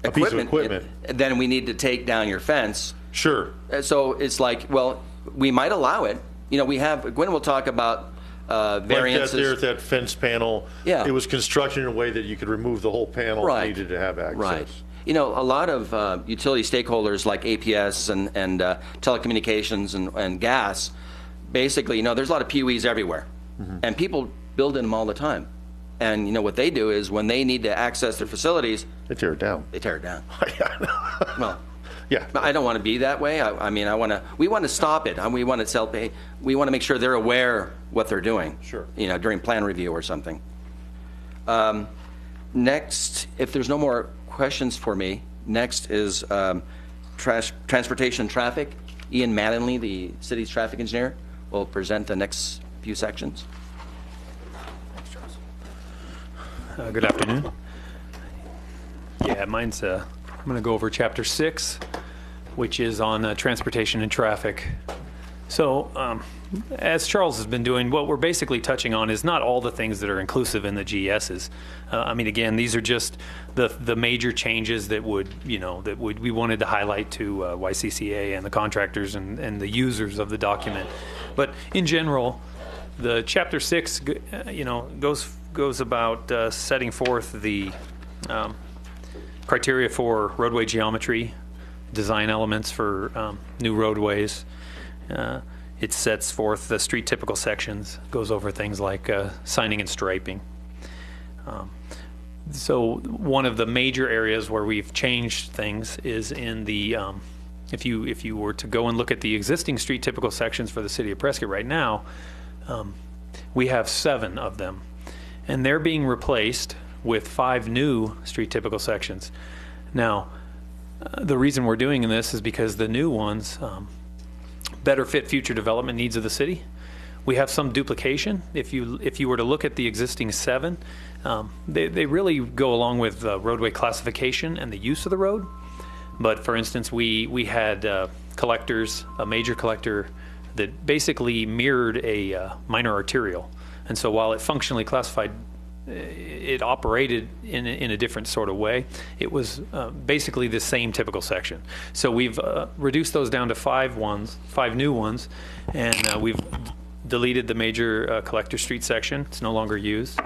A piece of equipment. then we need to take down your fence. Sure. So it's like, well, we might allow it. Gwen will talk about variances. Like that fence panel, Yeah. it was constructed in a way that you could remove the whole panel Right. if needed to have access. Right. A lot of utility stakeholders like APS and telecommunications and gas, basically, there's a lot of PUEs everywhere. Mm-hmm. And people build in them all the time. And, what they do is when they need to access their facilities, They tear it down. they tear it down. Well, Yeah. I don't want to be that way. We want to stop it. We want to make sure they're aware what they're doing. Sure. During plan review or something. Next, if there's no more questions for me, next is transportation and traffic. Ian Mattingly, the city's traffic engineer, will present the next few sections. Good afternoon. Yeah, mine's, I'm going to go over Chapter 6, which is on transportation and traffic. So, as Charles has been doing, what we're basically touching on is not all the things that are inclusive in the GSs. Again, these are just the major changes that we wanted to highlight to YCCA and the contractors and the users of the document. But in general, the Chapter 6, goes about setting forth the criteria for roadway geometry, design elements for new roadways. It sets forth the street typical sections, goes over things like signing and striping. So one of the major areas where we've changed things is in the, if you were to go and look at the existing street typical sections for the city of Prescott right now, we have 7 of them. And they're being replaced with 5 new street typical sections. Now, the reason we're doing this is because the new ones better fit future development needs of the city. We have some duplication. If you were to look at the existing 7, they really go along with roadway classification and the use of the road. But for instance, we had collectors, a major collector that basically mirrored a minor arterial. And so while it functionally classified, it operated in a different sort of way. It was basically the same typical section. So we've reduced those down to 5 new ones, and we've deleted the major collector street section. It's no longer used.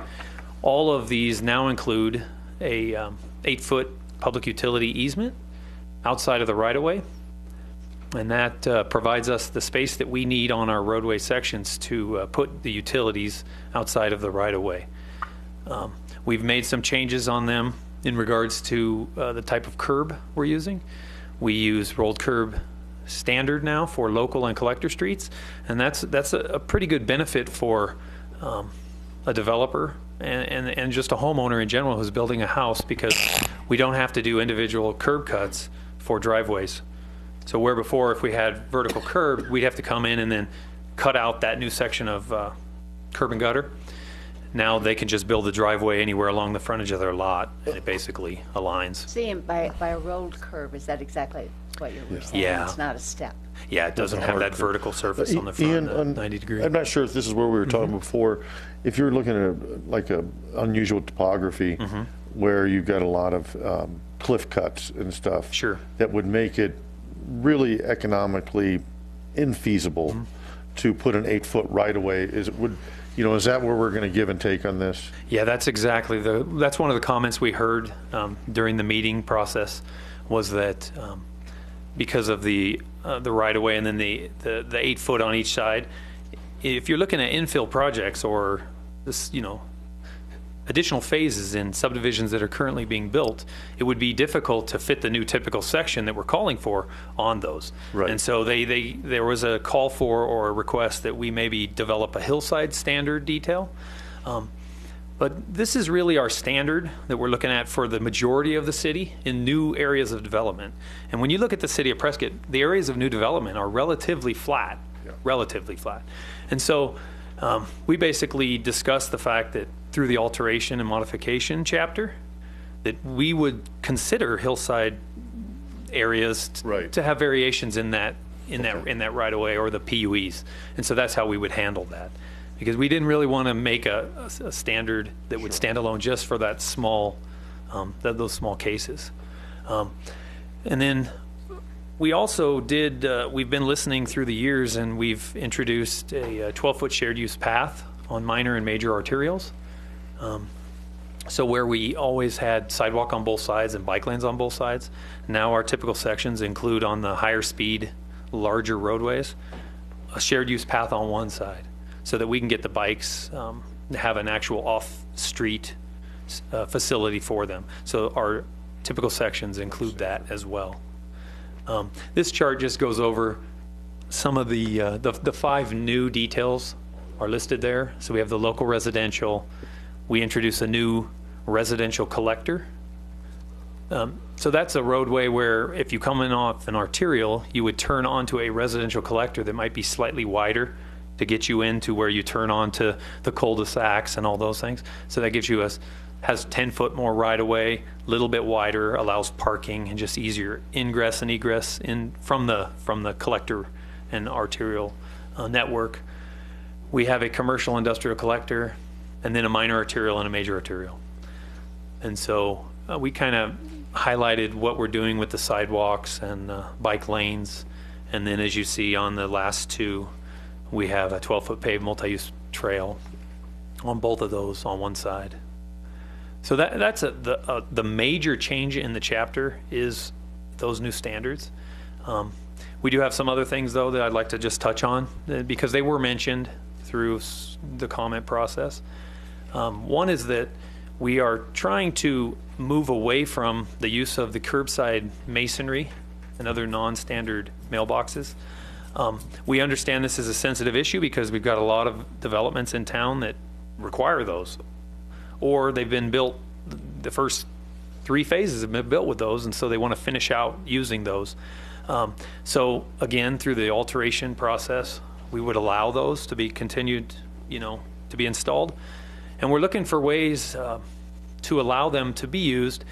All of these now include a 8-foot public utility easement outside of the right-of-way. And that provides us the space that we need on our roadway sections to put the utilities outside of the right-of-way. We've made some changes on them in regards to the type of curb we're using. We use rolled curb standard now for local and collector streets, and that's a pretty good benefit for a developer and just a homeowner in general who's building a house, because we don't have to do individual curb cuts for driveways. So where before, if we had vertical curb, we'd have to come in and then cut out that new section of curb and gutter. Now they can just build the driveway anywhere along the frontage of their lot, and it basically aligns. See, and by a rolled curb, is that exactly what you're saying? Yeah. It's not a step. Yeah, it doesn't have that vertical surface on the front, Ian, 90 degree. I'm not sure if this is where we were talking before. If you're looking at like a unusual topography where you've got a lot of cliff cuts and stuff, Sure. that would make it really economically infeasible to put an 8-foot right-of-way, is that where we're going to give and take on this? Yeah, that's exactly that's one of the comments we heard during the meeting process, was that because of the right of way and then the 8 foot on each side, if you're looking at infill projects or this, additional phases in subdivisions that are currently being built, it would be difficult to fit the new typical section that we're calling for on those. Right. And so there was a call for, or a request, that we maybe develop a hillside standard detail. But this is really our standard that we're looking at for the majority of the city in new areas of development. And when you look at the city of Prescott, the areas of new development are relatively flat, relatively flat. And so we basically discussed the fact that through the alteration and modification chapter, that we would consider hillside areas to have variations in that right of way, or the PUEs. And so that's how we would handle that, because we didn't really want to make a standard that would stand alone just for that small, those small cases. And then we also we've been listening through the years, and we've introduced a 12-foot shared use path on minor and major arterials. So where we always had sidewalk on both sides and bike lanes on both sides, now our typical sections include, on the higher speed, larger roadways, a shared use path on one side, so that we can get the bikes, have an actual off-street facility for them. So our typical sections include that as well. This chart just goes over some of the 5 new details are listed there. So we have the local residential. We introduce a new residential collector. So that's a roadway where if you come in off an arterial, you would turn onto a residential collector that might be slightly wider to get you into where you turn onto the cul-de-sacs and all those things. So that gives you has 10 foot more right of way, a little bit wider, allows parking and just easier ingress and egress from the collector and arterial network. We have a commercial industrial collector, and then a minor arterial and a major arterial. And so we kind of highlighted what we're doing with the sidewalks and bike lanes. And then, as you see on the last 2, we have a 12-foot paved multi-use trail on both of those on one side. So that's the major change in the chapter is those new standards. We do have some other things, though, that I'd like to just touch on, because they were mentioned through the comment process. One is that we are trying to move away from the use of the curbside masonry and other non-standard mailboxes. We understand this is a sensitive issue because we've got a lot of developments in town that require those, or they've been built, the first 3 phases have been built with those, and so they want to finish out using those. So again, through the alteration process, we would allow those to be continued, to be installed. And we're looking for ways to allow them to be used.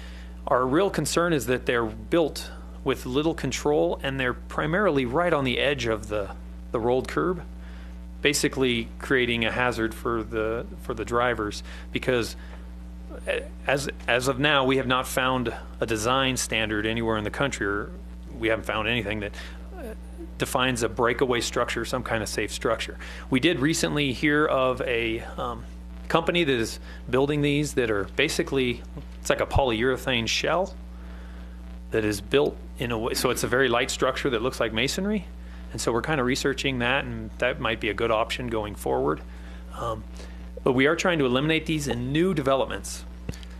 Our real concern is that they're built with little control, and they're primarily right on the edge of the rolled curb, basically creating a hazard for the drivers, because as of now, we have not found a design standard anywhere in the country, or we haven't found anything that defines a breakaway structure, some kind of safe structure. We did recently hear of a company that is building these that are basically, it's like a polyurethane shell that is built in a way, so it's a very light structure that looks like masonry. And so we're kind of researching that, and that might be a good option going forward. But we are trying to eliminate these in new developments.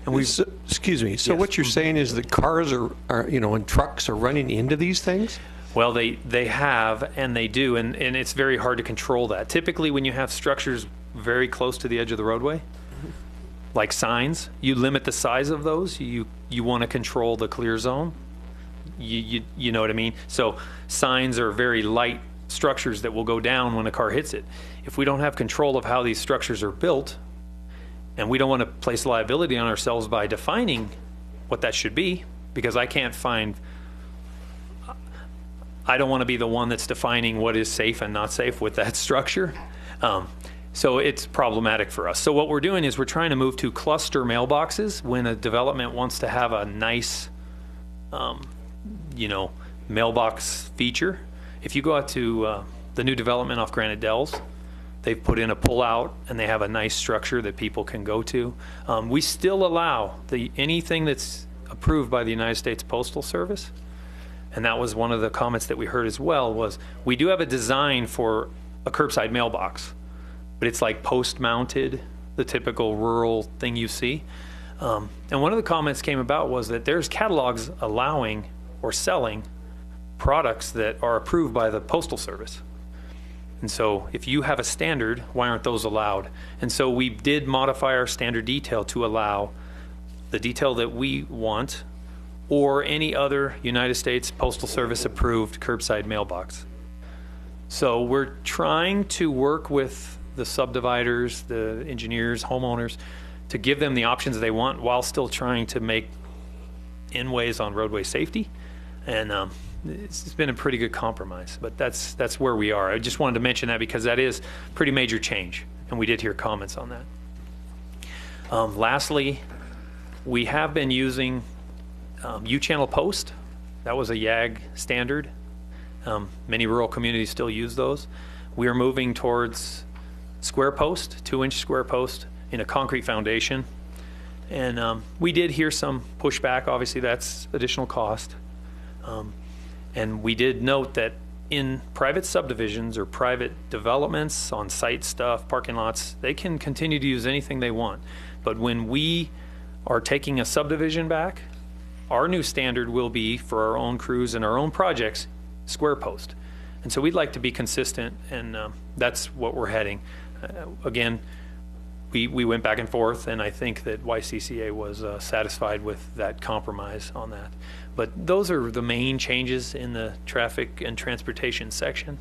And excuse me, so Yes. what you're saying is that cars are and trucks are running into these things? Well, they have, and they do, and it's very hard to control that. Typically, when you have structures very close to the edge of the roadway, like signs. You limit the size of those. You want to control the clear zone. You know what I mean? So signs are very light structures that will go down when a car hits it. If we don't have control of how these structures are built, and we don't want to place liability on ourselves by defining what that should be, because I don't want to be the one that's defining what is safe and not safe with that structure. So it's problematic for us. So what we're doing is we're trying to move to cluster mailboxes when a development wants to have a nice, mailbox feature. If you go out to the new development off Granite Dells, they've put in a pull-out, and they have a nice structure that people can go to. We still allow anything that's approved by the United States Postal Service, and that was one of the comments that we heard as well, was we do have a design for a curbside mailbox, but it's like post-mounted, the typical rural thing you see. And one of the comments came about was that there's catalogs allowing or selling products that are approved by the Postal Service. And so if you have a standard, why aren't those allowed? And so we did modify our standard detail to allow the detail that we want or any other United States Postal Service approved curbside mailbox. So we're trying to work with the subdividers, the engineers, homeowners, to give them the options they want while still trying to make inways on roadway safety. And it's been a pretty good compromise, but that's where we are. I just wanted to mention that because that is pretty major change, and we did hear comments on that. Lastly, we have been using U-channel post. That was a YAG standard. Many rural communities still use those. We are moving towards square post, 2-inch square post in a concrete foundation. And we did hear some pushback. Obviously, that's additional cost. And we did note that in private subdivisions or private developments, on-site stuff, parking lots, they can continue to use anything they want. But when we are taking a subdivision back, our new standard will be for our own crews and our own projects, square post. And so we'd like to be consistent, and that's what we're heading. Again, we went back and forth, and I think that YCCA was satisfied with that compromise on that. But those are the main changes in the traffic and transportation section.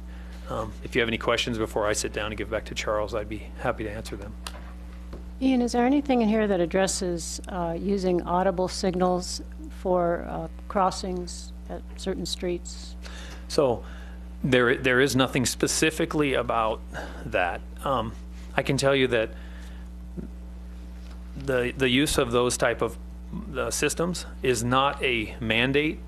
If you have any questions before I sit down and give back to Charles, I'd be happy to answer them. Ian, is there anything in here that addresses using audible signals for crossings at certain streets? So there is nothing specifically about that. I can tell you that the use of those type of systems is not a mandate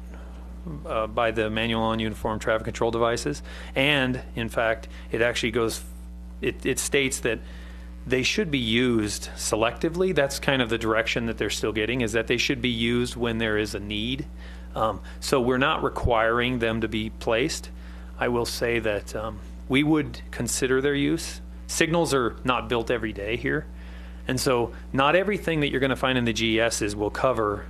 by the Manual on Uniform Traffic Control Devices, and in fact it actually goes, it states that they should be used selectively. That's kind of the direction that they're still getting, is that they should be used when there is a need. So we're not requiring them to be placed. I will say that we would consider their use. Signals are not built every day here. And so not everything that you're going to find in the GESs will cover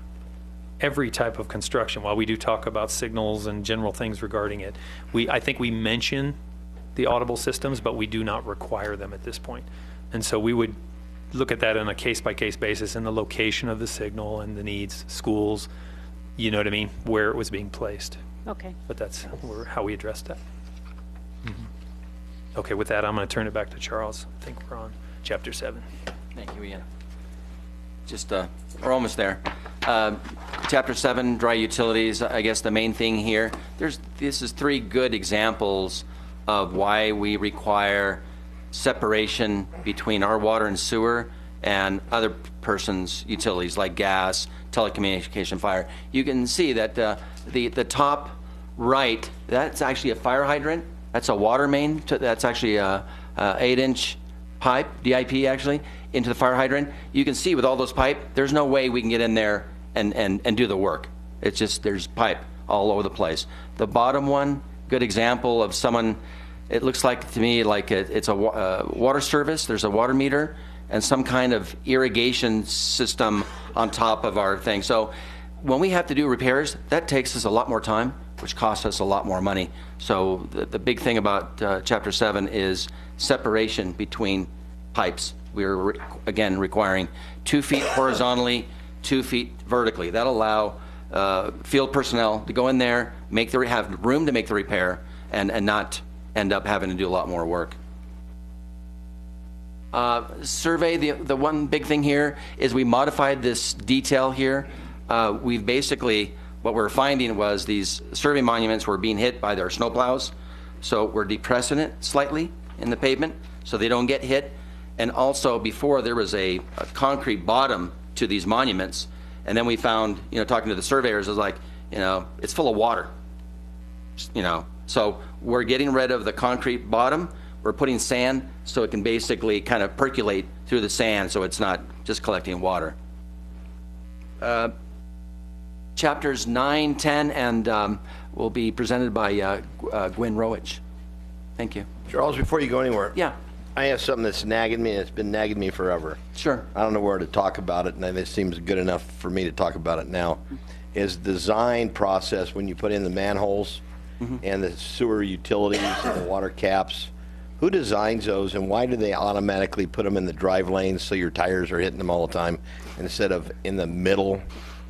every type of construction. While we do talk about signals and general things regarding it, I think we mention the audible systems, but we do not require them at this point. And so we would look at that on a case-by-case basis, and the location of the signal and the needs, schools, you know what I mean, where it was being placed. Okay. But that's how we addressed that. Okay, with that, I'm going to turn it back to Charles. I think we're on Chapter 7. Thank you, Ian. Just, we're almost there. Chapter 7, dry utilities. I guess the main thing here, this is 3 good examples of why we require separation between our water and sewer and other person's utilities like gas, telecommunication, fire. You can see that the top right, that's actually a fire hydrant. That's a water main. That's actually a 8-inch pipe, DIP actually, into the fire hydrant. You can see with all those pipe, there's no way we can get in there and do the work. It's just, there's pipe all over the place. The bottom one, good example of someone, it looks like to me like it's a water service. There's a water meter and some kind of irrigation system on top of our thing. So when we have to do repairs, that takes us a lot more time, which costs us a lot more money. So the big thing about Chapter 7 is separation between pipes. We are, again, requiring 2 feet horizontally, 2 feet vertically. That'll allow field personnel to go in there, have room to make the repair, and not end up having to do a lot more work. Survey, the one big thing here is we modified this detail here. We've basically, what we're finding was these survey monuments were being hit by their snowplows, so we're depressing it slightly in the pavement so they don't get hit. And also, before, there was a concrete bottom to these monuments, and then we found, talking to the surveyors, it was like, it's full of water, So we're getting rid of the concrete bottom. We're putting sand so it can basically kind of percolate through the sand so it's not just collecting water. Chapters 9, 10, and will be presented by Gwen Rowich. Thank you. Charles, before you go anywhere. Yeah. I have something that's nagging me, and it's been nagging me forever. Sure. I don't know where to talk about it, and it seems good enough for me to talk about it now. Is the design process when you put in the manholes and the sewer utilities and the water caps, who designs those, and why do they automatically put them in the drive lanes so your tires are hitting them all the time instead of in the middle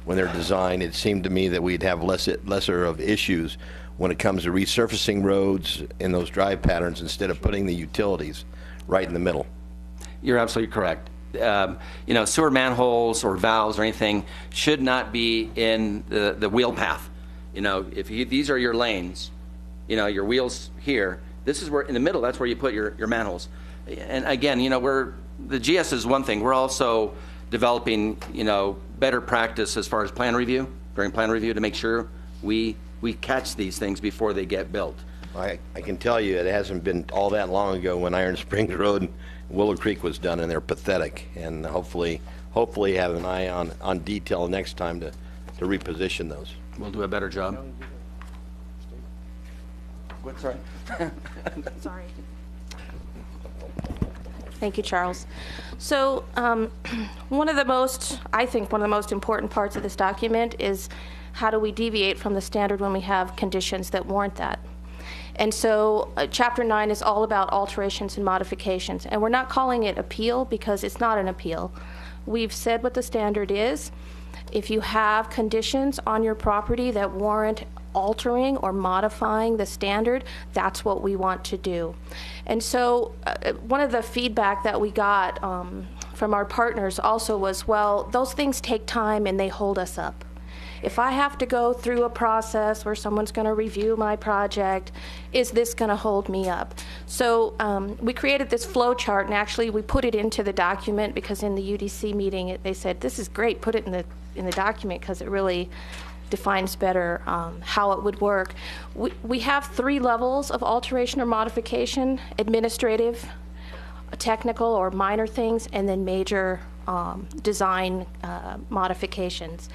when they're designed? It seemed to me that we'd have lesser of issues when it comes to resurfacing roads in those drive patterns instead of putting the utilities right in the middle. You're absolutely correct. Sewer manholes or valves or anything should not be in the wheel path. If these are your lanes, your wheels here, this is where, in the middle, that's where you put your manholes. And again, the GS is one thing. We're also developing, better practice as far as during plan review to make sure we catch these things before they get built. I can tell you it hasn't been all that long ago when Iron Springs Road and Willow Creek was done, and they're pathetic. And hopefully have an eye on detail next time to reposition those. We'll do a better job. What, sorry? Sorry. Thank you, Charles. So one of the most important parts of this document is how do we deviate from the standard when we have conditions that warrant that. And so Chapter 9 is all about alterations and modifications. And we're not calling it appeal because it's not an appeal. We've said what the standard is. If you have conditions on your property that warrant altering or modifying the standard, that's what we want to do. And so one of the feedback that we got from our partners also was, well, those things take time and they hold us up. If I have to go through a process where someone's going to review my project, is this going to hold me up? So we created this flow chart, and actually we put it into the document because in the UDC meeting they said, this is great, put it in the document because it really defines better how it would work. We have 3 levels of alteration or modification: administrative, technical or minor things, and then major design modifications.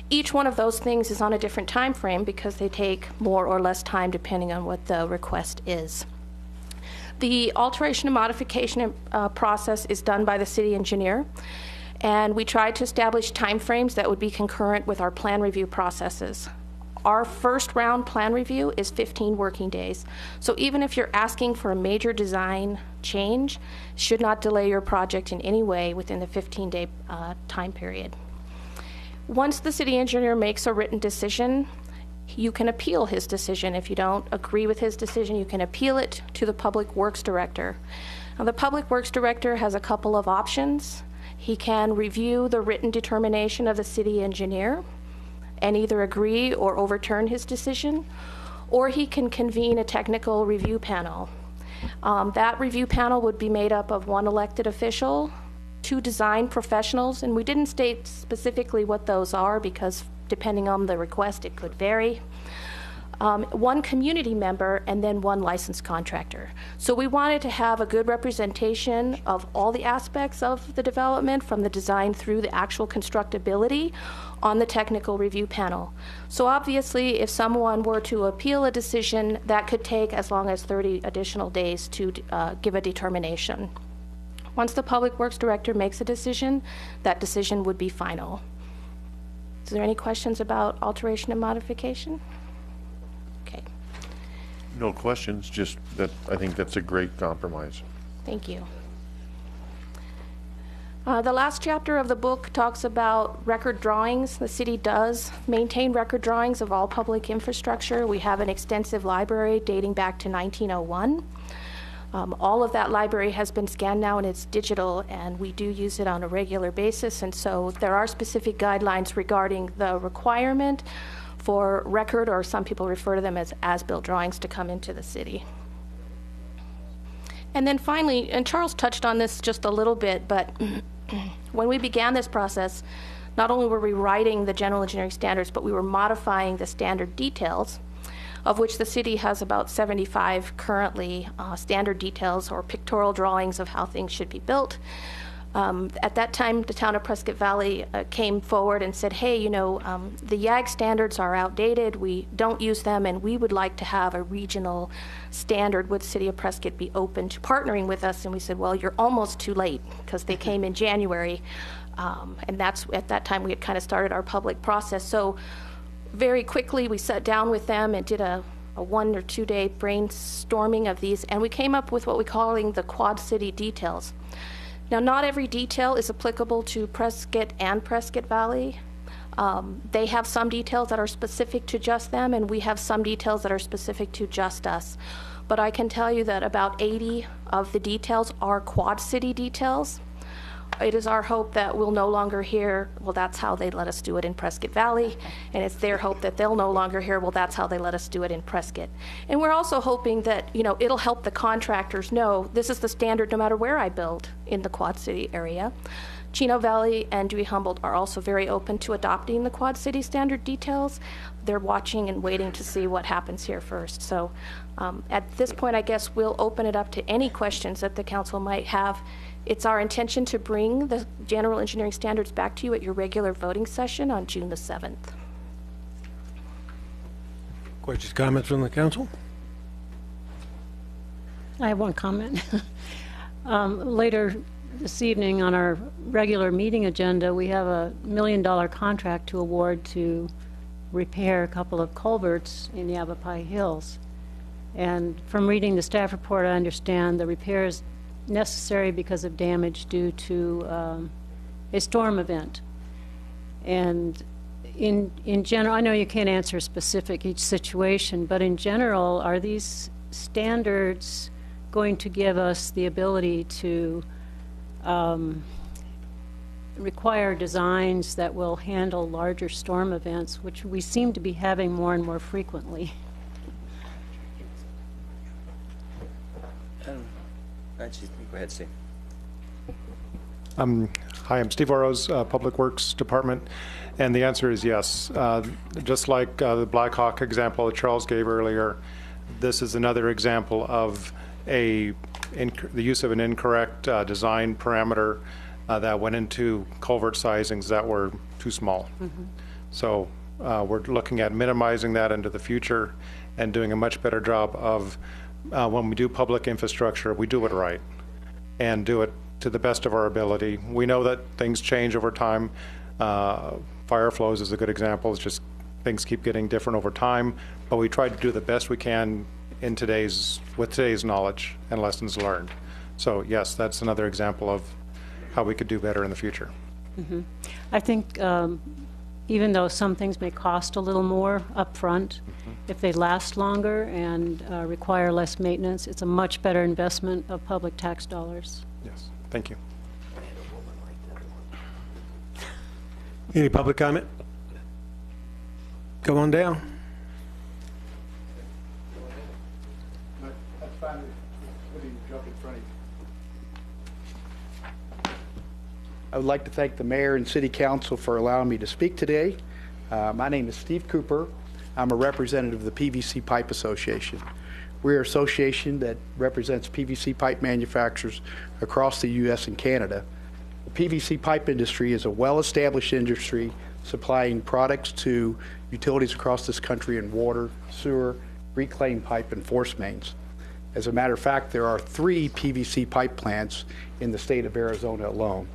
Each one of those things is on a different time frame because they take more or less time depending on what the request is. The alteration and modification process is done by the city engineer, and we tried to establish time frames that would be concurrent with our plan review processes. Our first round plan review is 15 working days. So even if you're asking for a major design change, should not delay your project in any way within the 15-day time period. Once the city engineer makes a written decision, you can appeal his decision. If you don't agree with his decision, you can appeal it to the Public Works Director. Now, the Public Works Director has a couple of options. He can review the written determination of the city engineer and either agree or overturn his decision, or he can convene a technical review panel. That review panel would be made up of 1 elected official, 2 design professionals, and we didn't state specifically what those are because depending on the request it could vary, 1 community member, and then 1 licensed contractor. So we wanted to have a good representation of all the aspects of the development, from the design through the actual constructability, on the technical review panel. So obviously if someone were to appeal a decision, that could take as long as 30 additional days to give a determination. Once the Public Works Director makes a decision, that decision would be final. Is there any questions about alteration and modification? Okay. No questions, just that I think that's a great compromise. Thank you. The last chapter of the book talks about record drawings. The city does maintain record drawings of all public infrastructure. We have an extensive library dating back to 1901. All of that library has been scanned now and it's digital, and we do use it on a regular basis. And so there are specific guidelines regarding the requirement for record, or some people refer to them as-built drawings, to come into the city. And then finally, and Charles touched on this just a little bit, but when we began this process, not only were we writing the general engineering standards, but we were modifying the standard details, of which the city has about 75 currently, standard details or pictorial drawings of how things should be built. At that time, the town of Prescott Valley came forward and said, hey, the YAG standards are outdated, we don't use them, and we would like to have a regional standard. Would the city of Prescott be open to partnering with us? And we said, well, you're almost too late, because they came in January, and that's at that time we had kind of started our public process. So very quickly we sat down with them and did a 1 or 2 day brainstorming of these, and we came up with what we're calling the Quad City details. Now, not every detail is applicable to Prescott and Prescott Valley. They have some details that are specific to just them, and we have some details that are specific to just us. But I can tell you that about 80 of the details are Quad City details. It is our hope that we'll no longer hear, well, that's how they let us do it in Prescott Valley, and it's their hope that they'll no longer hear, well, that's how they let us do it in Prescott. And we're also hoping that, it'll help the contractors know this is the standard no matter where I build in the Quad City area. Chino Valley and Dewey Humboldt are also very open to adopting the Quad City standard details. They're watching and waiting to see what happens here first. So at this point, I guess we'll open it up to any questions that the council might have. It's our intention to bring the general engineering standards back to you at your regular voting session on June the 7th. Questions, comments from the council? I have one comment. Later this evening on our regular meeting agenda, we have a $1 million contract to award to repair a couple of culverts in Yavapai Hills. And from reading the staff report, I understand the repairs necessary because of damage due to a storm event. And in general, I know you can't answer specific each situation, but in general, are these standards going to give us the ability to require designs that will handle larger storm events, which we seem to be having more and more frequently? Go ahead, Steve. Hi, I'm Steve Oroz, Public Works Department, and the answer is yes. Just like the Blackhawk example that Charles gave earlier, this is another example of the use of an incorrect design parameter that went into culvert sizings that were too small. Mm-hmm. So we're looking at minimizing that into the future and doing a much better job of when we do public infrastructure, we do it right and do it to the best of our ability. We know that things change over time. Fire flows is a good example. It's just things keep getting different over time, but we try to do the best we can with today's knowledge and lessons learned. So yes, that's another example of how we could do better in the future. Mm-hmm. I think even though some things may cost a little more up front, if they last longer and require less maintenance, it's a much better investment of public tax dollars. Yes, thank you. Any public comment? Come on down. That's fine. What do you jump in front of you? I would like to thank the mayor and city council for allowing me to speak today. My name is Steve Cooper. I'm a representative of the PVC Pipe Association. We're an association that represents PVC pipe manufacturers across the U.S. and Canada. The PVC pipe industry is a well-established industry supplying products to utilities across this country in water, sewer, reclaimed pipe, and force mains. As a matter of fact, there are 3 PVC pipe plants in the state of Arizona alone.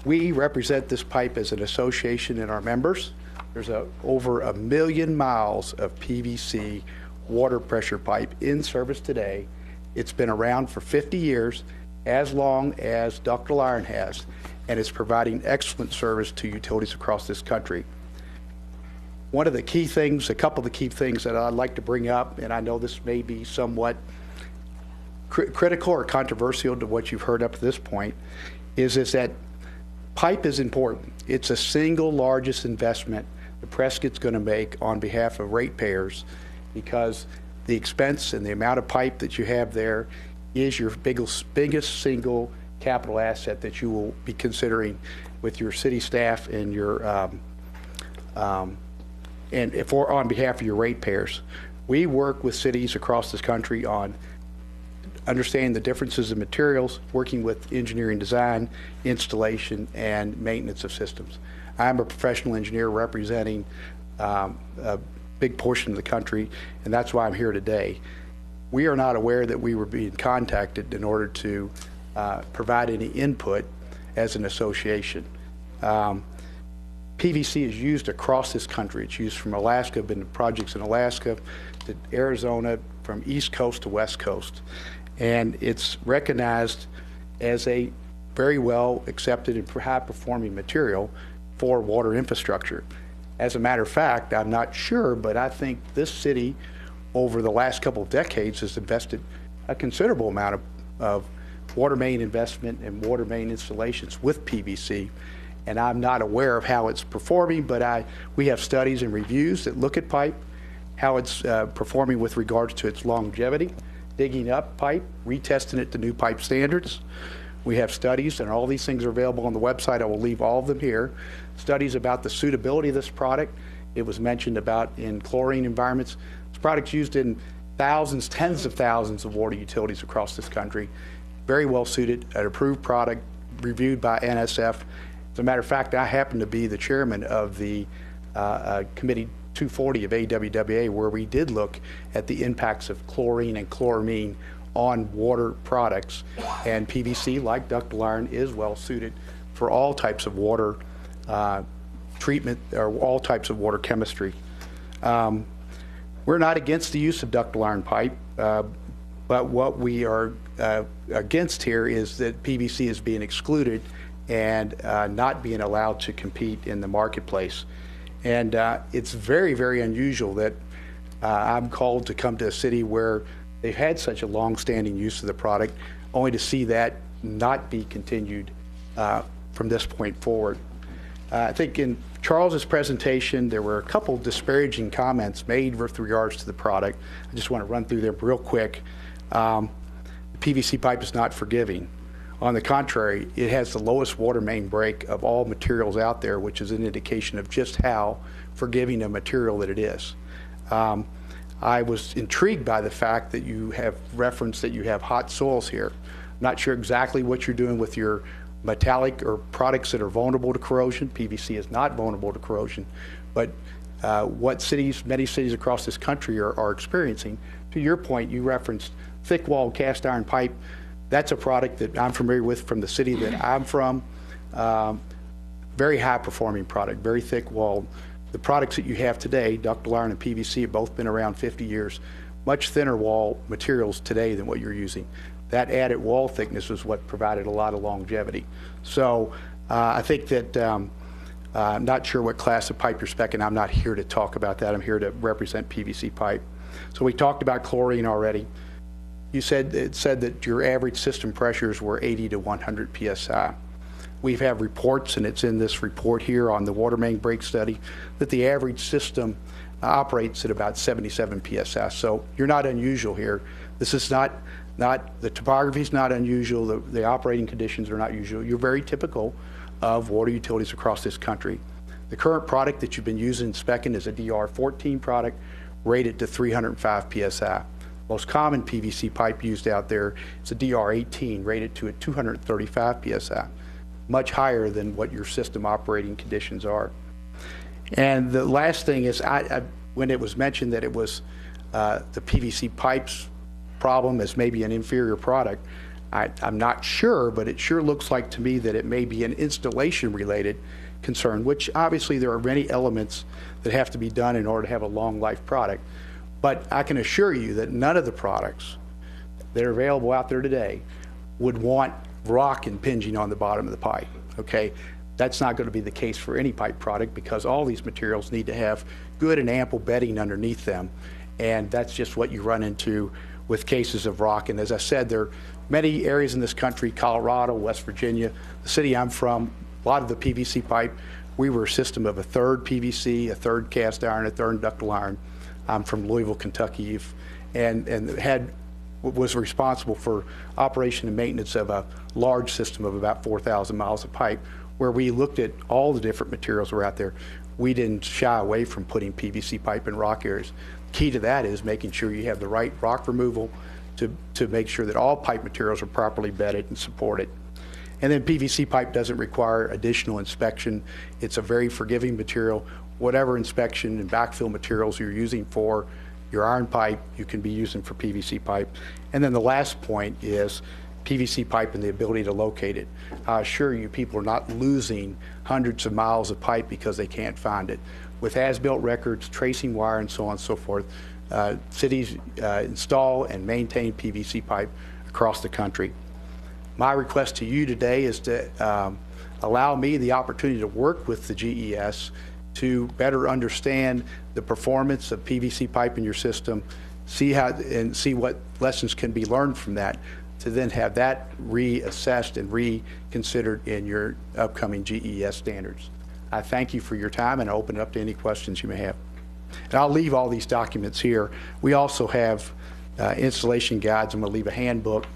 We represent this pipe as an association and our members. There's over 1 million miles of PVC water pressure pipe in service today. It's been around for 50 years, as long as Ductile Iron has, and is providing excellent service to utilities across this country. One of the key things, a couple of the key things that I'd like to bring up, and I know this may be somewhat critical or controversial to what you've heard up to this point, is that pipe is important. It's the single largest investment that Prescott's going to make on behalf of ratepayers, because the expense and the amount of pipe that you have there is your biggest single capital asset that you will be considering with your city staff and your on behalf of your ratepayers. We work with cities across this country on understanding the differences in materials, working with engineering design, installation, and maintenance of systems. I'm a professional engineer representing a big portion of the country, and that's why I'm here today. We are not aware that we were being contacted in order to provide any input as an association. PVC is used across this country. It's used from Alaska, been to projects in Alaska to Arizona, from East Coast to West Coast. And it's recognized as a very well accepted and high-performing material for water infrastructure. As a matter of fact, I'm not sure, but I think this city, over the last couple of decades, has invested a considerable amount of water main investment and water main installations with PVC. And I'm not aware of how it's performing, but we have studies and reviews that look at pipe, how it's performing with regards to its longevity, digging up pipe, retesting it to new pipe standards. We have studies, and all these things are available on the website. I will leave all of them here. Studies about the suitability of this product. It was mentioned about in chlorine environments. This product's used in thousands, tens of thousands of water utilities across this country. Very well suited, an approved product, reviewed by NSF. As a matter of fact, I happen to be the chairman of the Committee 240 of AWWA, where we did look at the impacts of chlorine and chloramine on water products. And PVC, like ductile iron, is well suited for all types of water treatment or all types of water chemistry. We're not against the use of ductile iron pipe, but what we are against here is that PVC is being excluded and not being allowed to compete in the marketplace. And it's very, very unusual that I'm called to come to a city where they've had such a long-standing use of the product, only to see that not be continued from this point forward. I think in Charles's presentation, there were a couple disparaging comments made with regards to the product. I just want to run through them real quick. The PVC pipe is not forgiving. On the contrary, it has the lowest water main break of all materials out there, which is an indication of just how forgiving a material that it is. I was intrigued by the fact that you have referenced that you have hot soils here. I'm not sure exactly what you're doing with your metallic or products that are vulnerable to corrosion. PVC is not vulnerable to corrosion, but what many cities across this country are experiencing. To your point, you referenced thick-walled cast iron pipe. That's a product that I'm familiar with from the city that I'm from. Very high-performing product, very thick-walled. The products that you have today, ductile iron and PVC, have both been around 50 years. Much thinner wall materials today than what you're using. That added wall thickness is what provided a lot of longevity. So I think that I'm not sure what class of pipe you're speccing. I'm not here to talk about that. I'm here to represent PVC pipe. So we talked about chlorine already. You said that your average system pressures were 80 to 100 psi. We have reports, and it's in this report here on the water main break study, that the average system operates at about 77 psi. So you're not unusual here. This is not the topography is not unusual. The operating conditions are not usual. You're very typical of water utilities across this country. The current product that you've been using speccing is a DR14 product rated to 305 psi. Most common PVC pipe used out there is a DR18 rated to a 235 psi, much higher than what your system operating conditions are. And the last thing is, when it was mentioned that it was the PVC pipes problem as maybe an inferior product, I'm not sure, but it sure looks like to me that it may be an installation-related concern, which obviously there are many elements that have to be done in order to have a long-life product. But I can assure you that none of the products that are available out there today would want rock impinging on the bottom of the pipe, okay? That's not going to be the case for any pipe product because all these materials need to have good and ample bedding underneath them, and that's just what you run into with cases of rock. And as I said, there are many areas in this country, Colorado, West Virginia, the city I'm from, a lot of the PVC pipe, we were a system of a third PVC, a third cast iron, a third ductile iron. I'm from Louisville, Kentucky, and was responsible for operation and maintenance of a large system of about 4,000 miles of pipe, where we looked at all the different materials that were out there. We didn't shy away from putting PVC pipe in rock areas. Key to that is making sure you have the right rock removal to make sure that all pipe materials are properly bedded and supported. And then PVC pipe doesn't require additional inspection. It's a very forgiving material. Whatever inspection and backfill materials you're using for your iron pipe, you can be using for PVC pipe. And then the last point is PVC pipe and the ability to locate it. I assure you, people are not losing hundreds of miles of pipe because they can't find it. With as-built records, tracing wire, and so on and so forth, cities install and maintain PVC pipe across the country. My request to you today is to allow me the opportunity to work with the GES to better understand the performance of PVC pipe in your system, see what lessons can be learned from that, to then have that reassessed and reconsidered in your upcoming GES standards. I thank you for your time, and I open it up to any questions you may have. And I'll leave all these documents here. We also have installation guides. I'm going to leave a handbook.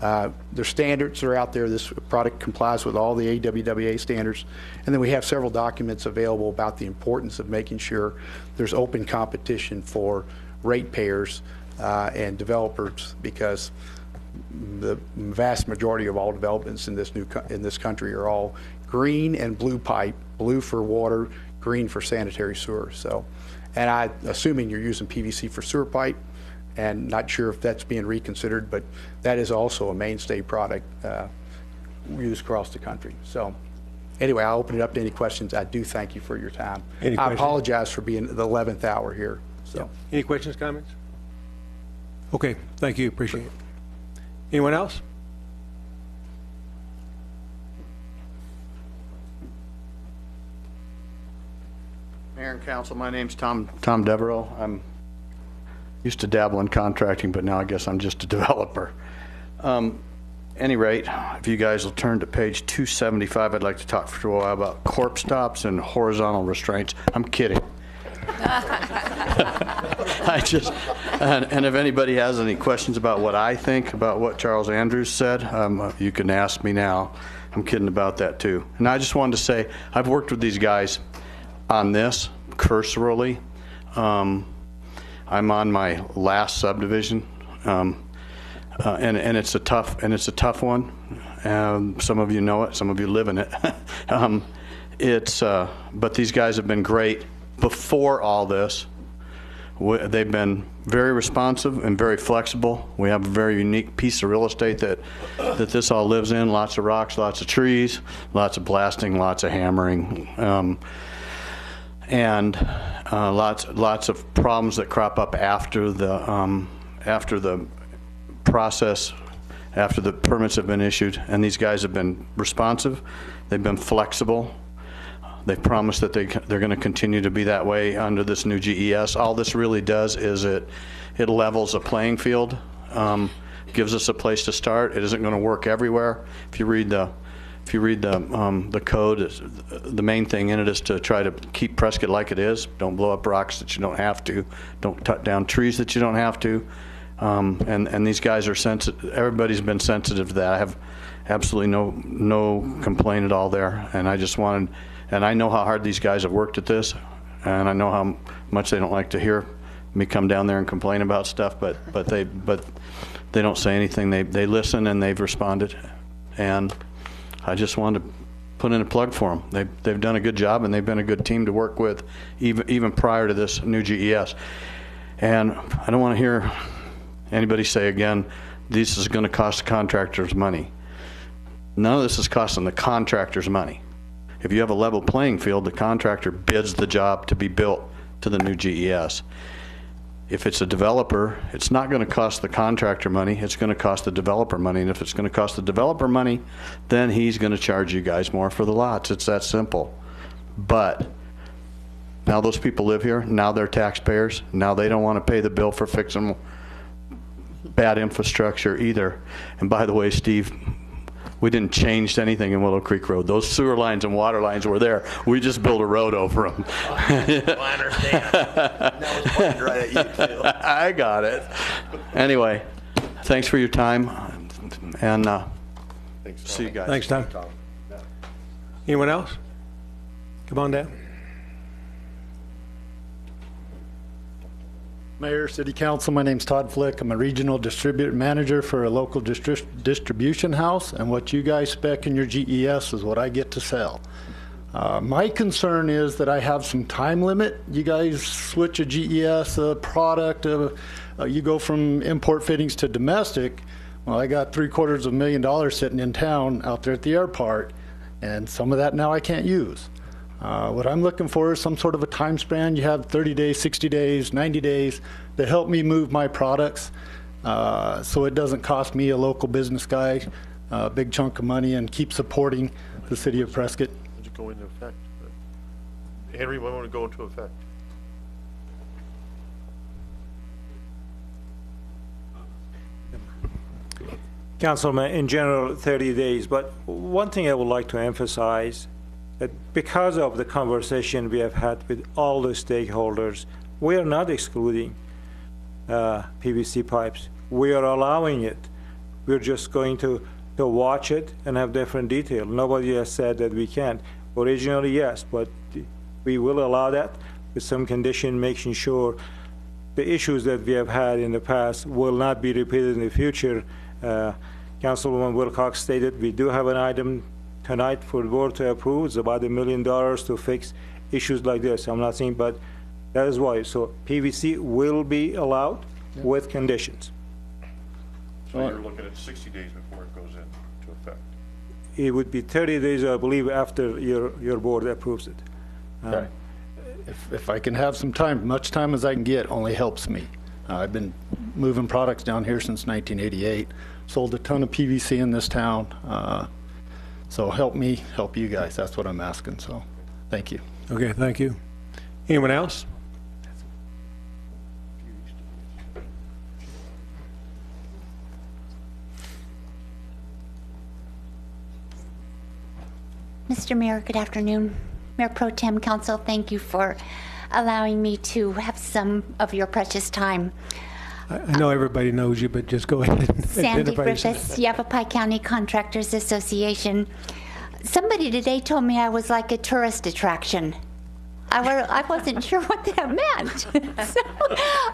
There's standards that are out there. This product complies with all the AWWA standards. And then we have several documents available about the importance of making sure there's open competition for ratepayers and developers, because the vast majority of all developments in this country are all green and blue pipe, blue for water, green for sanitary sewer. So, and assuming you're using PVC for sewer pipe, and not sure if that's being reconsidered, but that is also a mainstay product used across the country. So anyway, I'll open it up to any questions. I do thank you for your time. I apologize for being the 11th hour here. So, yeah. Any questions, comments? Okay, thank you, appreciate it. Anyone else? Mayor and Council, my name's Tom Devereaux. I'm used to dabble in contracting, but now I guess I'm just a developer. Any rate, if you guys will turn to page 275, I'd like to talk for a while about corp stops and horizontal restraints. I'm kidding. And if anybody has any questions about what I think about what Charles Andrews said, you can ask me now. I'm kidding about that too. And I just wanted to say, I've worked with these guys on this cursorily. I'm on my last subdivision, and it's a tough one. Some of you know it, some of you live in it. But these guys have been great. Before all this, they've been very responsive and very flexible. We have a very unique piece of real estate that this all lives in. Lots of rocks, lots of trees, lots of blasting, lots of hammering. And lots of problems that crop up after the process, after the permits have been issued. And these guys have been responsive. They've been flexible. They've promised that they're going to continue to be that way under this new GES. All this really does is it levels a playing field, gives us a place to start. It isn't going to work everywhere. If you read the code, the main thing in it is to try to keep Prescott like it is. Don't blow up rocks that you don't have to. Don't cut down trees that you don't have to. And these guys are sensitive. Everybody's been sensitive to that. I have absolutely no complaint at all there. And I just wanted, and I know how hard these guys have worked at this, and I know how much they don't like to hear me come down there and complain about stuff. But they don't say anything. They listen and they've responded. And I just wanted to put in a plug for them. They've done a good job, and they've been a good team to work with, even prior to this new GES. And I don't want to hear anybody say again, this is going to cost the contractors money. None of this is costing the contractors money. If you have a level playing field, the contractor bids the job to be built to the new GES. If it's a developer, it's not going to cost the contractor money, it's going to cost the developer money. And if it's going to cost the developer money, then he's going to charge you guys more for the lots. It's that simple. But now those people live here, now they're taxpayers, now they don't want to pay the bill for fixing bad infrastructure either. And by the way, Steve, we didn't change anything in Willow Creek Road. Those sewer lines and water lines were there. We just built a road over them. I understand. That was pointed right at you, too. I got it. Anyway, thanks for your time, and see you guys. Thanks, Tom. Anyone else? Come on down. Mayor, City Council, my name's Todd Flick. I'm a regional distributor manager for a local distribution house, and what you guys spec in your GES is what I get to sell. My concern is that I have some time limit. You guys switch a GES product, you go from import fittings to domestic. Well, I got $750,000 sitting in town out there at the airport, and some of that now I can't use. What I'm looking for is some sort of a time span. You have 30 days, 60 days, 90 days to help me move my products so it doesn't cost me, a local business guy, a big chunk of money, and keep supporting the city of Prescott. Does it go into effect? Henry, when will it go into effect? Councilman, in general, 30 days. But one thing I would like to emphasize, that because of the conversation we have had with all the stakeholders, we are not excluding PVC pipes. We are allowing it. We're just going to watch it and have different detail. Nobody has said that we can't. Originally, yes, but we will allow that with some condition, making sure the issues that we have had in the past will not be repeated in the future. Councilwoman Wilcox stated we do have an item tonight for the board to approve. It's about $1 million to fix issues like this. I'm not saying, but that is why. So PVC will be allowed with conditions. So you're looking at 60 days before it goes into effect? It would be 30 days, I believe, after your board approves it. Okay. If I can have some time, much time as I can get, only helps me. I've been moving products down here since 1988. Sold a ton of PVC in this town. So help me, help you guys. That's what I'm asking. So thank you. Okay, thank you. Anyone else? Mr. Mayor, good afternoon. Mayor Pro Tem Council, thank you for allowing me to have some of your precious time. I know everybody knows you, but just go ahead and Sandy identify yourself. Griffiths, Yavapai County Contractors Association. Somebody today told me I was like a tourist attraction. I wasn't sure what that meant. So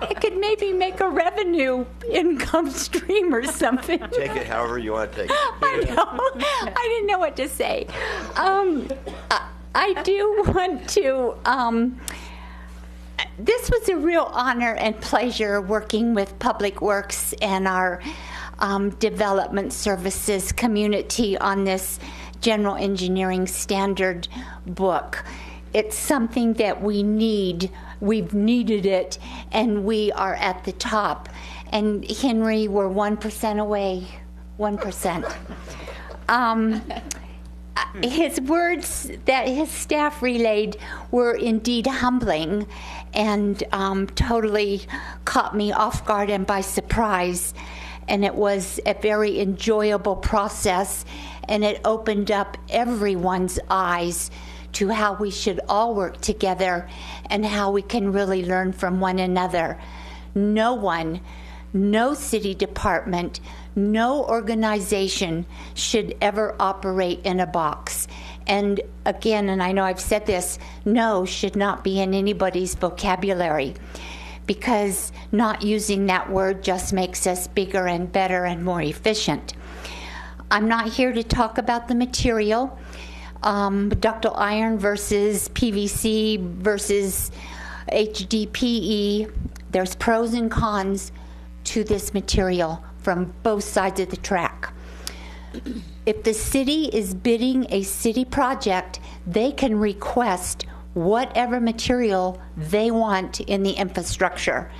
I could maybe make a revenue income stream or something. Take it however you want to take it. I know. I didn't know what to say. I do want to. This was a real honor and pleasure working with Public Works and our development services community on this general engineering standard book. It's something that we need. We've needed it, and we are at the top. And Henry, we're 1% away. 1%. His words that his staff relayed were indeed humbling and totally caught me off guard and by surprise. And it was a very enjoyable process, and it opened up everyone's eyes to how we should all work together and how we can really learn from one another. No one, no city department, no organization should ever operate in a box. And again, and I know I've said this, no should not be in anybody's vocabulary, because not using that word just makes us bigger and better and more efficient. I'm not here to talk about the material, ductile iron versus PVC versus HDPE. There's pros and cons to this material from both sides of the track. If the city is bidding a city project, they can request whatever material they want in the infrastructure.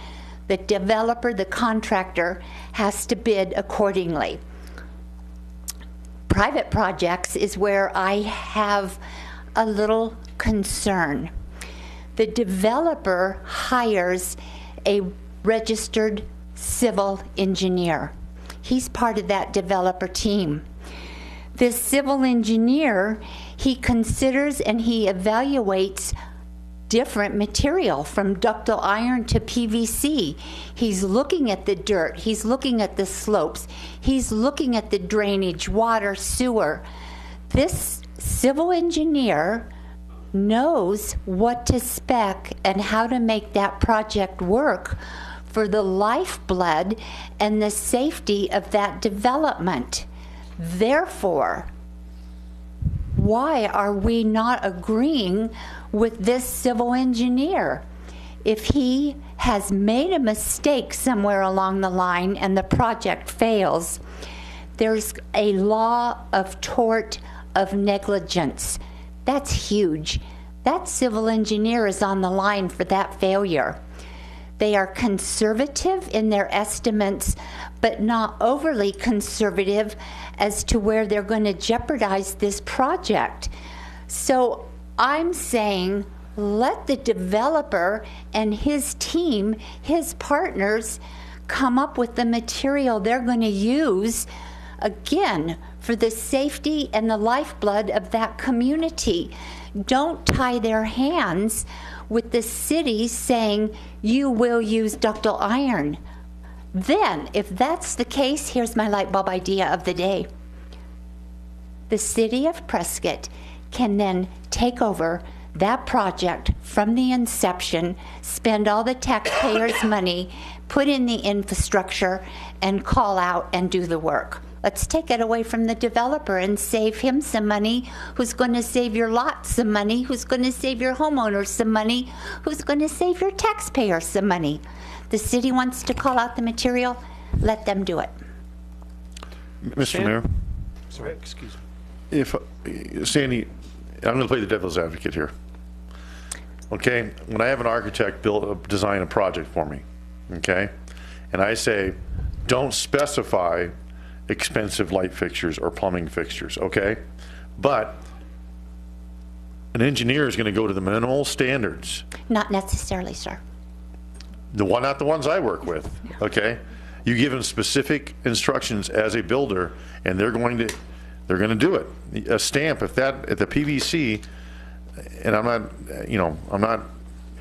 The developer, the contractor, has to bid accordingly. Private projects is where I have a little concern. The developer hires a registered civil engineer. He's part of that developer team. This civil engineer, he considers and he evaluates different material from ductile iron to PVC. He's looking at the dirt, he's looking at the slopes, he's looking at the drainage, water, sewer. This civil engineer knows what to spec and how to make that project work for the lifeblood and the safety of that development. Therefore, why are we not agreeing with this civil engineer? If he has made a mistake somewhere along the line and the project fails, there's a law of tort of negligence. That's huge. That civil engineer is on the line for that failure. They are conservative in their estimates, but not overly conservative as to where they're going to jeopardize this project. So I'm saying let the developer and his team, his partners, come up with the material they're going to use, again, for the safety and the lifeblood of that community. Don't tie their hands with the city saying, you will use ductile iron. Then, if that's the case, here's my light bulb idea of the day. The city of Prescott can then take over that project from the inception, spend all the taxpayers' money, put in the infrastructure, and call out and do the work. Let's take it away from the developer and save him some money, who's going to save your lot some money, who's going to save your homeowners some money, who's going to save your taxpayers some money. The city wants to call out the material, let them do it. Mr. Mayor? Sorry, excuse me. If, Sandy, I'm going to play the devil's advocate here. Okay, when I have an architect design a project for me, okay, and I say, don't specify expensive light fixtures or plumbing fixtures, okay, but an engineer is going to go to the minimal standards. Not necessarily, sir. Not the ones I work with, okay? You give them specific instructions as a builder, and they're going to do it. A stamp, if the PVC, and I'm not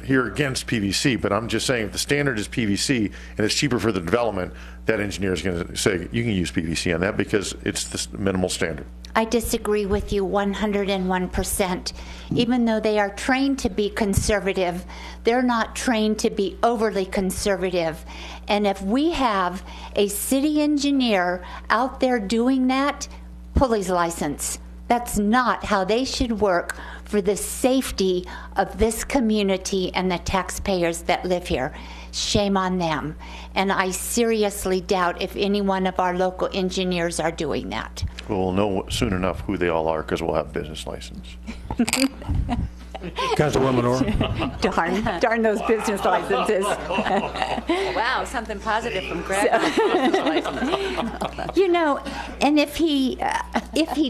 here against PVC, but I'm just saying if the standard is PVC and it's cheaper for the development, that engineer is going to say you can use PVC on that because it's the minimal standard. I disagree with you 101%. Even though they are trained to be conservative, they're not trained to be overly conservative. And if we have a city engineer out there doing that, pull his license. That's not how they should work for the safety of this community and the taxpayers that live here. Shame on them. And I seriously doubt if any one of our local engineers are doing that. Well, we'll know soon enough who they all are because we'll have business license. Councilwoman Orr. Darn those business licenses. Wow, something positive from Greg. You know, and if he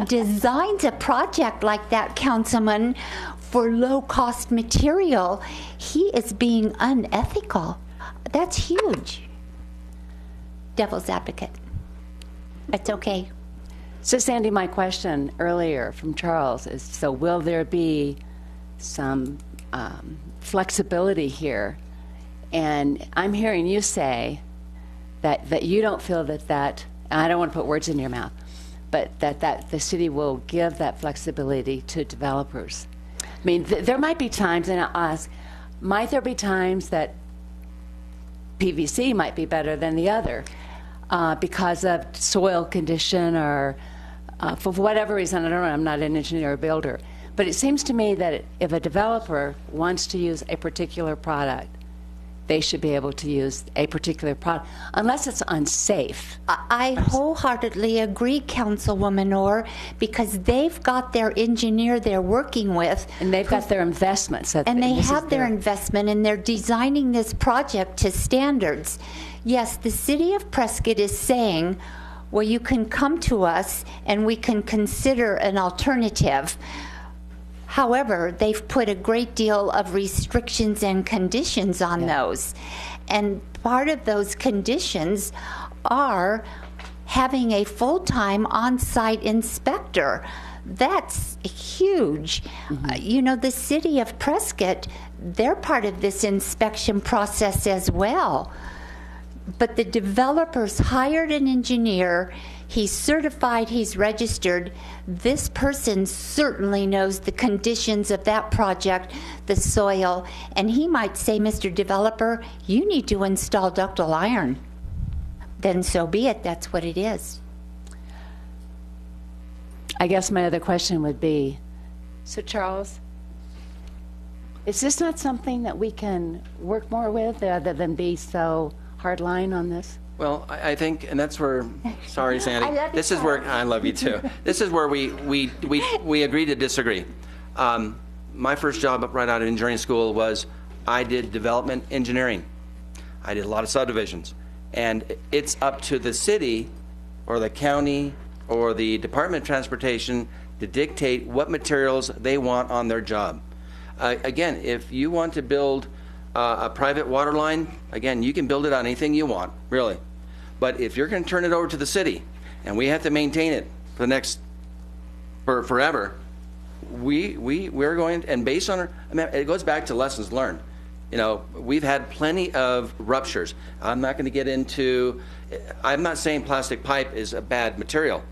designs a project like that, Councilman, for low-cost material, he is being unethical. That's huge. Devil's advocate. It's okay. So, Sandy, my question earlier from Charles is, so will there be some flexibility here? And I'm hearing you say that you don't feel that, and I don't want to put words in your mouth, but that the city will give that flexibility to developers. I mean, there might be times, and I'll ask, might there be times that PVC might be better than the other because of soil condition or for whatever reason? I don't know, I'm not an engineer or builder. But it seems to me that if a developer wants to use a particular product, they should be able to use a particular product, unless it's unsafe. I wholeheartedly agree, Councilwoman Orr, because they've got their engineer they're working with. And they've got their investments. And they have their investment, and they're designing this project to standards. Yes, the city of Prescott is saying, well, you can come to us and we can consider an alternative. However, they've put a great deal of restrictions and conditions on those. And part of those conditions are having a full-time on-site inspector. That's huge. You know, the city of Prescott, they're part of this inspection process as well. But the developers hired an engineer. He's certified, he's registered. This person certainly knows the conditions of that project, the soil, and he might say, Mr. Developer, you need to install ductile iron. Then so be it, that's what it is. I guess my other question would be, so Charles, is this not something that we can work more with rather than be so hard line on this? Well, I think, and that's where, sorry, Sandy. I love you, This is where, I love you too. This is where we agree to disagree. My first job right out of engineering school was I did development engineering. I did a lot of subdivisions. And it's up to the city or the county or the Department of Transportation to dictate what materials they want on their job. Again, if you want to build a private water line, again, you can build it on anything you want, really. But if you're going to turn it over to the city and we have to maintain it for the next, for forever, we're going, and based on, I mean, it goes back to lessons learned. You know, we've had plenty of ruptures. I'm not going to get into, I'm not saying plastic pipe is a bad material.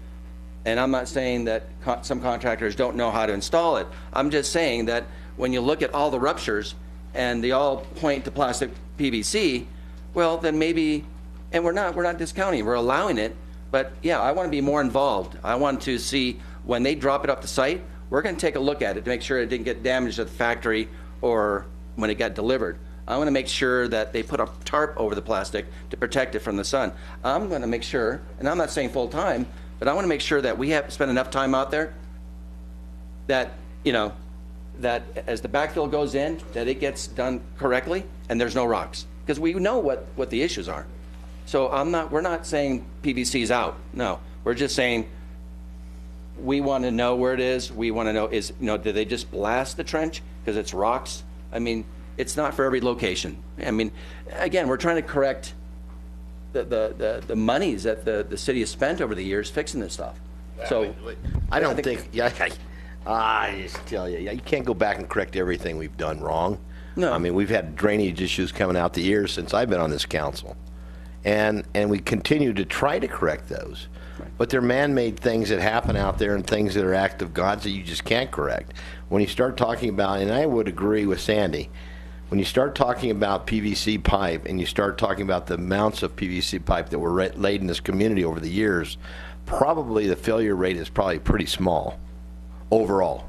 And I'm not saying that some contractors don't know how to install it. I'm just saying that when you look at all the ruptures and they all point to plastic PVC, well, then maybe, and we're not discounting, we're allowing it. But yeah, I want to be more involved. I want to see when they drop it off the site, we're going to take a look at it to make sure it didn't get damaged at the factory or when it got delivered. I want to make sure that they put a tarp over the plastic to protect it from the sun. I'm going to make sure, and I'm not saying full time, but I want to make sure that we have spent enough time out there that, you know, that as the backfill goes in, that it gets done correctly and there's no rocks. Because we know what the issues are. So we're not saying PVC is out. No, we're just saying we want to know where it is. We want to know do they just blast the trench because it's rocks? I mean, it's not for every location. I mean, again, we're trying to correct the monies that the city has spent over the years fixing this stuff. So I don't think I just tell you, you can't go back and correct everything we've done wrong. No. I mean, we've had drainage issues coming out the years since I've been on this council. And we continue to try to correct those. Right. But they're man-made things that happen out there and things that are act of God that you just can't correct. When you start talking about, and I would agree with Sandy, when you start talking about PVC pipe and you start talking about the amounts of PVC pipe that were laid in this community over the years, probably the failure rate is probably pretty small overall.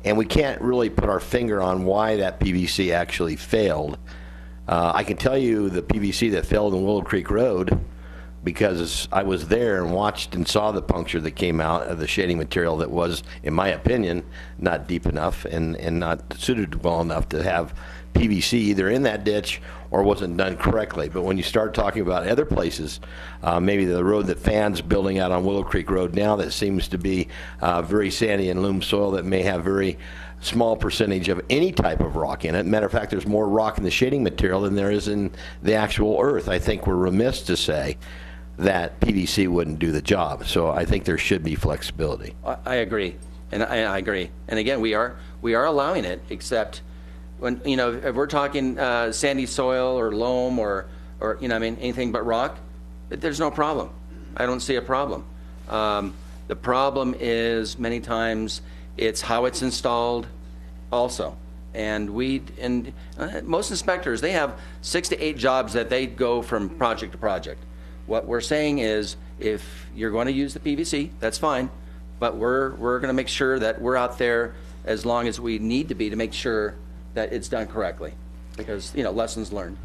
And we can't really put our finger on why that PVC actually failed. I can tell you the PVC that failed in Willow Creek Road, because I was there and watched and saw the puncture that came out of the shading material that was, in my opinion, not deep enough and not suited well enough to have PVC either in that ditch or wasn't done correctly. But when you start talking about other places, maybe the road that Fan's building out on Willow Creek Road now that seems to be very sandy and loam soil that may have very small percentage of any type of rock in it. Matter of fact, there's more rock in the shading material than there is in the actual earth. I think we're remiss to say that PVC wouldn't do the job. So I think there should be flexibility. I agree, and I agree. And again, we are allowing it, except when, you know, if we're talking sandy soil or loam or you know, I mean, anything but rock, there's no problem. I don't see a problem. The problem is many times it's how it's installed also. And most inspectors, they have 6 to 8 jobs that they go from project to project. What we're saying is, if you're going to use the PVC, that's fine, but we're going to make sure that we're out there as long as we need to be to make sure that it's done correctly, because, you know, lessons learned.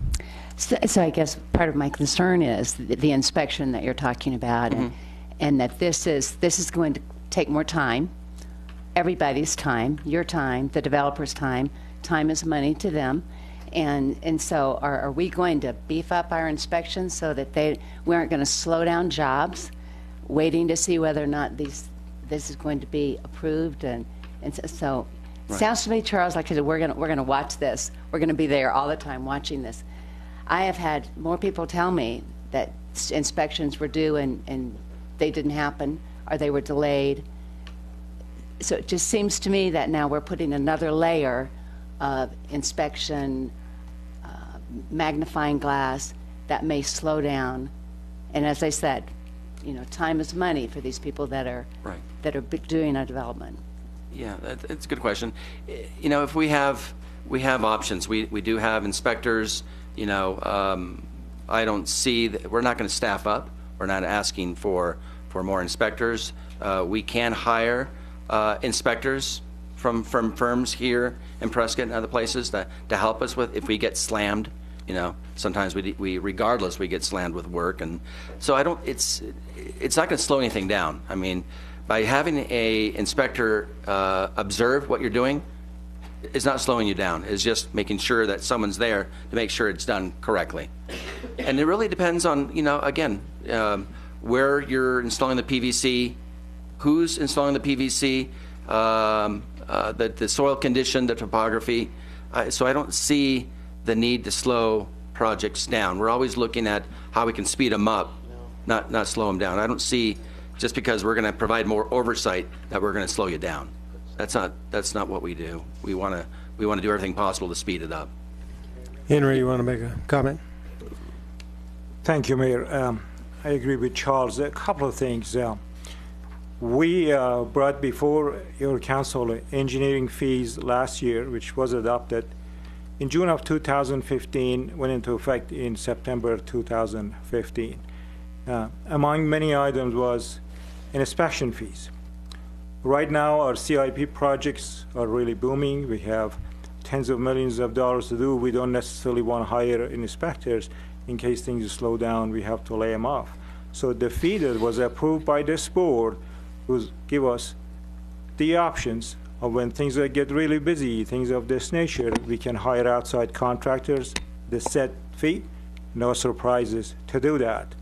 So I guess part of my concern is the inspection that you're talking about, and that this is going to take more time, everybody's time, your time, the developer's time. Time is money to them. And so are we going to beef up our inspections so that we aren't going to slow down jobs, waiting to see whether or not this is going to be approved? And so it sounds to me, Charles, like we're going to watch this. We're going to be there all the time watching this. I have had more people tell me that inspections were due and they didn't happen, or they were delayed. So it just seems to me that now we're putting another layer of inspection, magnifying glass that may slow down. And as I said, time is money for these people that are doing a development. Yeah, that's a good question. If we have options, we do have inspectors. I don't see that we're not going to staff up. We're not asking for more inspectors. We can hire inspectors from firms here in Prescott and other places to help us with if we get slammed. Sometimes we regardless we get slammed with work, and so it's not going to slow anything down. I mean, by having a inspector observe what you're doing, it's not slowing you down. It's just making sure that someone's there to make sure it's done correctly. And it really depends on again where you're installing the PVC, who's installing the PVC, the soil condition, the topography. So I don't see the need to slow projects down. We're always looking at how we can speed them up, not slow them down. I don't see just because we're going to provide more oversight that we're going to slow you down. That's not what we do. We want to do everything possible to speed it up. Henry, you want to make a comment? Thank you, Mayor. I agree with Charles. A couple of things. We brought before your council engineering fees last year, which was adopted in June of 2015, went into effect in September 2015. Among many items was inspection fees. Right now, our CIP projects are really booming. We have tens of millions of dollars to do. We don't necessarily want to hire inspectors in case things slow down. We have to lay them off. So the fee that was approved by this board will give us the options of when things get really busy, things of this nature, we can hire outside contractors, the set fee, no surprises to do that.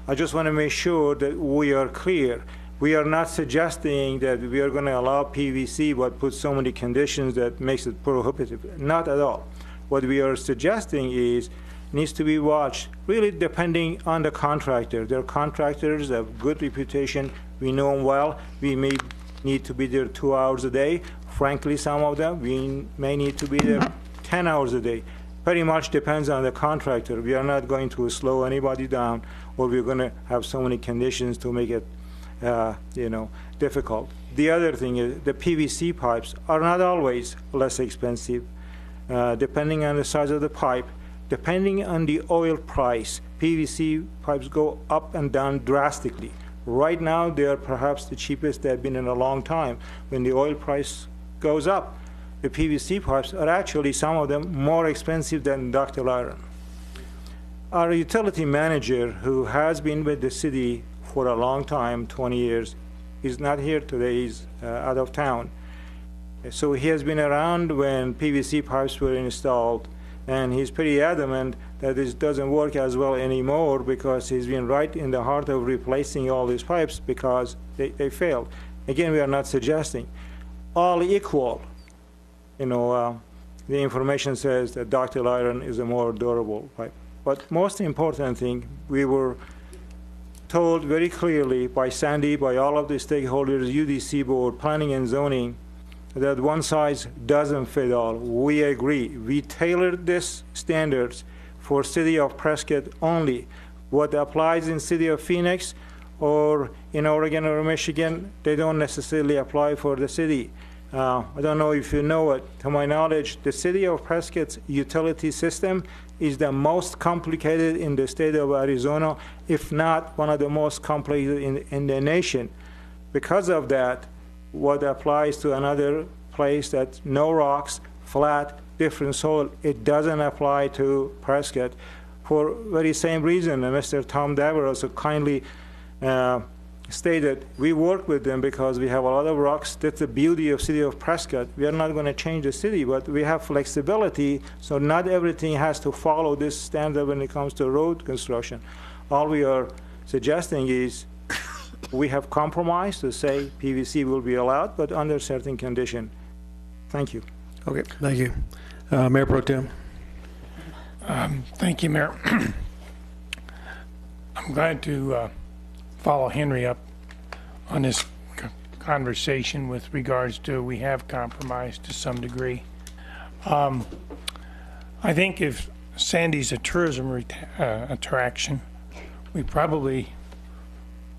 I just want to make sure that we are clear. We are not suggesting that we are going to allow PVC but put so many conditions that makes it prohibitive. Not at all. What we are suggesting is needs to be watched, really depending on the contractor. There are contractors that have good reputation. We know them well. We may need to be there 2 hours a day. Frankly, some of them, we may need to be there 10 hours a day. Pretty much depends on the contractor. We are not going to slow anybody down, or we're going to have so many conditions to make it difficult. The other thing is the PVC pipes are not always less expensive, depending on the size of the pipe. Depending on the oil price, PVC pipes go up and down drastically. Right now, they are perhaps the cheapest they've been in a long time. When the oil price goes up, the PVC pipes are actually, some of them, more expensive than ductile iron. Our utility manager, who has been with the city for a long time, 20 years, is not here today. He's out of town. So he has been around when PVC pipes were installed, and he's pretty adamant that this doesn't work as well anymore because he's been right in the heart of replacing all these pipes because they failed. Again, we are not suggesting all equal. The information says that ductile iron is a more durable pipe. But most important thing, we were told very clearly by Sandy, by all of the stakeholders, UDC board, planning and zoning, that one size doesn't fit all. We agree. We tailored this standards for city of Prescott only. What applies in city of Phoenix or in Oregon or Michigan, they don't necessarily apply for the city. I don't know if you know it. To my knowledge, the city of Prescott's utility system is the most complicated in the state of Arizona, if not one of the most complicated in the nation. Because of that, what applies to another place that's no rocks, flat, different soil, it doesn't apply to Prescott. for very same reason. And Mr. Tom Daver also kindly stated, we work with them because we have a lot of rocks. That's the beauty of city of Prescott. We are not going to change the city, but we have flexibility, so not everything has to follow this standard when it comes to road construction. All we are suggesting is we have compromised to say PVC will be allowed, but under certain condition. Thank you. Okay, thank you. Mayor Pro Tem. Thank you, Mayor. I'm glad to follow Henry up on this conversation with regards to we have compromised to some degree. I think if Sandy's a tourism attraction, we probably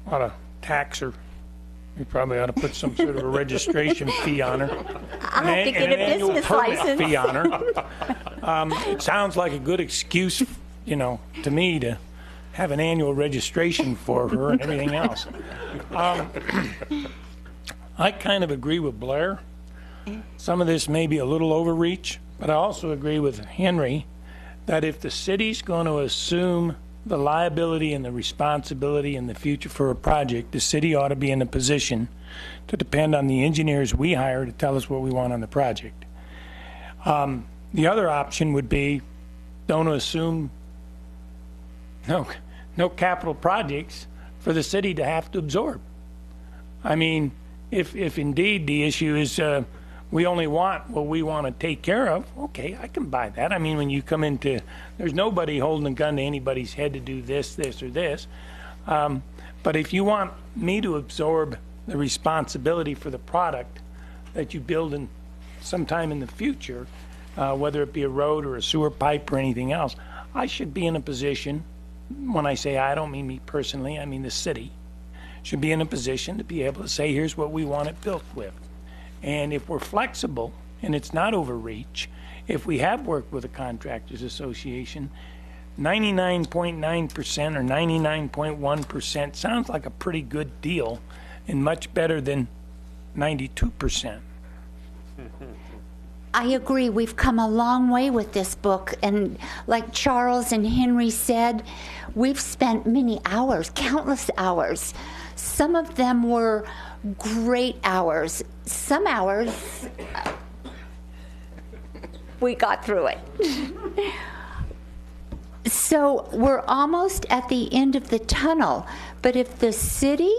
ought to tax her. We probably ought to put some sort of a registration fee on her. I'll have to get a business license. Fee on her. It sounds like a good excuse, you know, to me to have an annual registration for her and everything else. I kind of agree with Blair. Some of this may be a little overreach, but I also agree with Henry that if the city's going to assume the liability and the responsibility in the future for a project, the city ought to be in a position to depend on the engineers we hire to tell us what we want on the project. The other option would be don't assume no capital projects for the city to have to absorb. I mean, if indeed the issue is we only want what we want to take care of, okay, I can buy that. I mean, when you come into, there's nobody holding a gun to anybody's head to do this, or this. But if you want me to absorb the responsibility for the product that you build in sometime in the future, whether it be a road or a sewer pipe or anything else, I should be in a position, when I say I don't mean me personally, I mean the city, should be in a position to be able to say, here's what we want it built with. And if we're flexible and it's not overreach, if we have worked with a contractors association, 99.9% or 99.1% sounds like a pretty good deal and much better than 92%. I agree. We've come a long way with this book. And like Charles and Henry said, we've spent many hours, countless hours. Some of them were great hours. Some hours, we got through it. So we're almost at the end of the tunnel. But if the city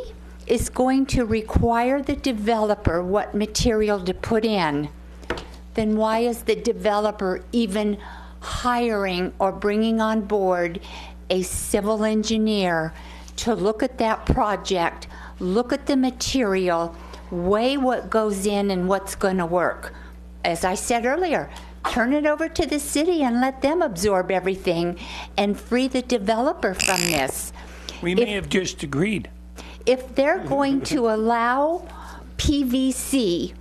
is going to require the developer what material to put in, then why is the developer even hiring or bringing on board a civil engineer to look at that project, look at the material, weigh what goes in and what's going to work? As I said earlier, turn it over to the city and let them absorb everything and free the developer from this. We may have just agreed. If they're going to allow PVC,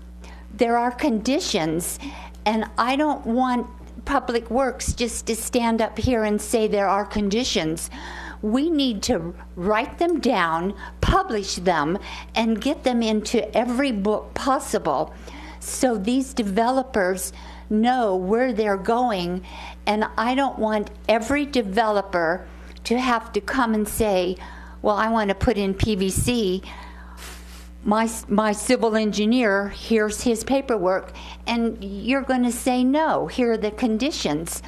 there are conditions, and I don't want Public Works just to stand up here and say there are conditions. We need to write them down, publish them, and get them into every book possible so these developers know where they're going. And I don't want every developer to have to come and say, well, I want to put in PVC. My civil engineer, here's his paperwork, and you're going to say, no, here are the conditions.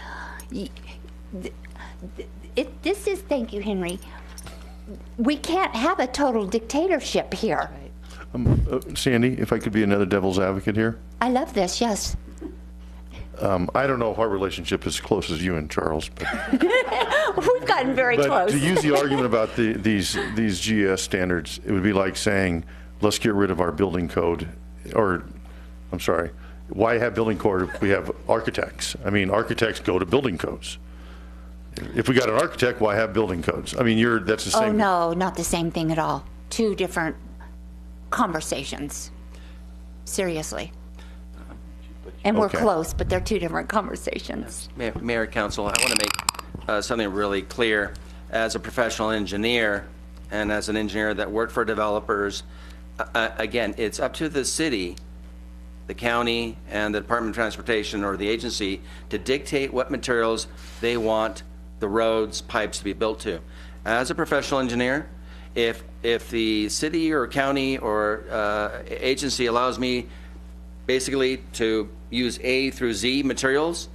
Thank you, Henry. We can't have a total dictatorship here. Sandy, if I could be another devil's advocate here. I love this, yes. I don't know if our relationship is as close as you and Charles, but we've gotten very close. To use the argument about these GS standards, it would be like saying, let's get rid of our building code, or, I'm sorry, why have building code if we have architects? I mean, architects go to building codes. If we got an architect, why have building codes? I mean, that's the same. Oh, no, not the same thing at all. Two different conversations. Seriously. And we're close, but they're two different conversations. Mayor, Council, I want to make something really clear. As a professional engineer and as an engineer that worked for developers, again, it's up to the city, the county, and the Department of Transportation or the agency to dictate what materials they want the roads, pipes to be built to. As a professional engineer, if the city or county or agency allows me basically to use A through Z materials,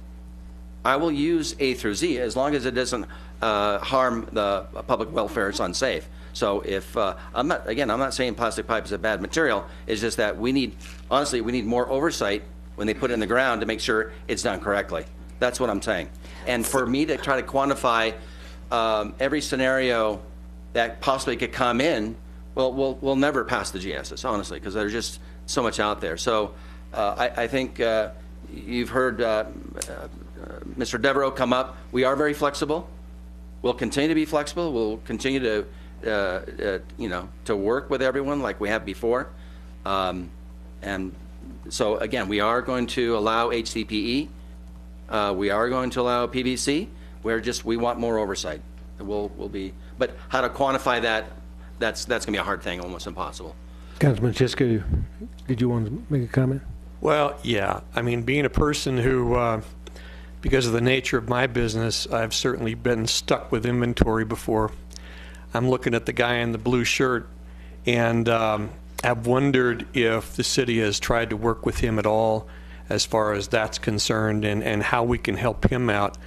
I will use A through Z as long as it doesn't harm the public welfare, it's unsafe. So if, I'm not saying plastic pipe is a bad material, it's just that honestly, we need more oversight when they put it in the ground to make sure it's done correctly. That's what I'm saying. And for me to try to quantify every scenario that possibly could come in, well, we'll never pass the GSs, honestly, because there's just so much out there. So I think you've heard Mr. Devereaux come up. We are very flexible. We'll continue to be flexible. We'll continue to to work with everyone like we have before. And so again, we are going to allow HDPE. We are going to allow PVC. We want more oversight. We'll be, but how to quantify that, that's going to be a hard thing, almost impossible. Councilman Chiska, did you want to make a comment? Well, yeah. I mean, being a person who, because of the nature of my business, I've certainly been stuck with inventory before. I'm looking at the guy in the blue shirt, and I've wondered if the city has tried to work with him at all as far as that's concerned, and how we can help him out,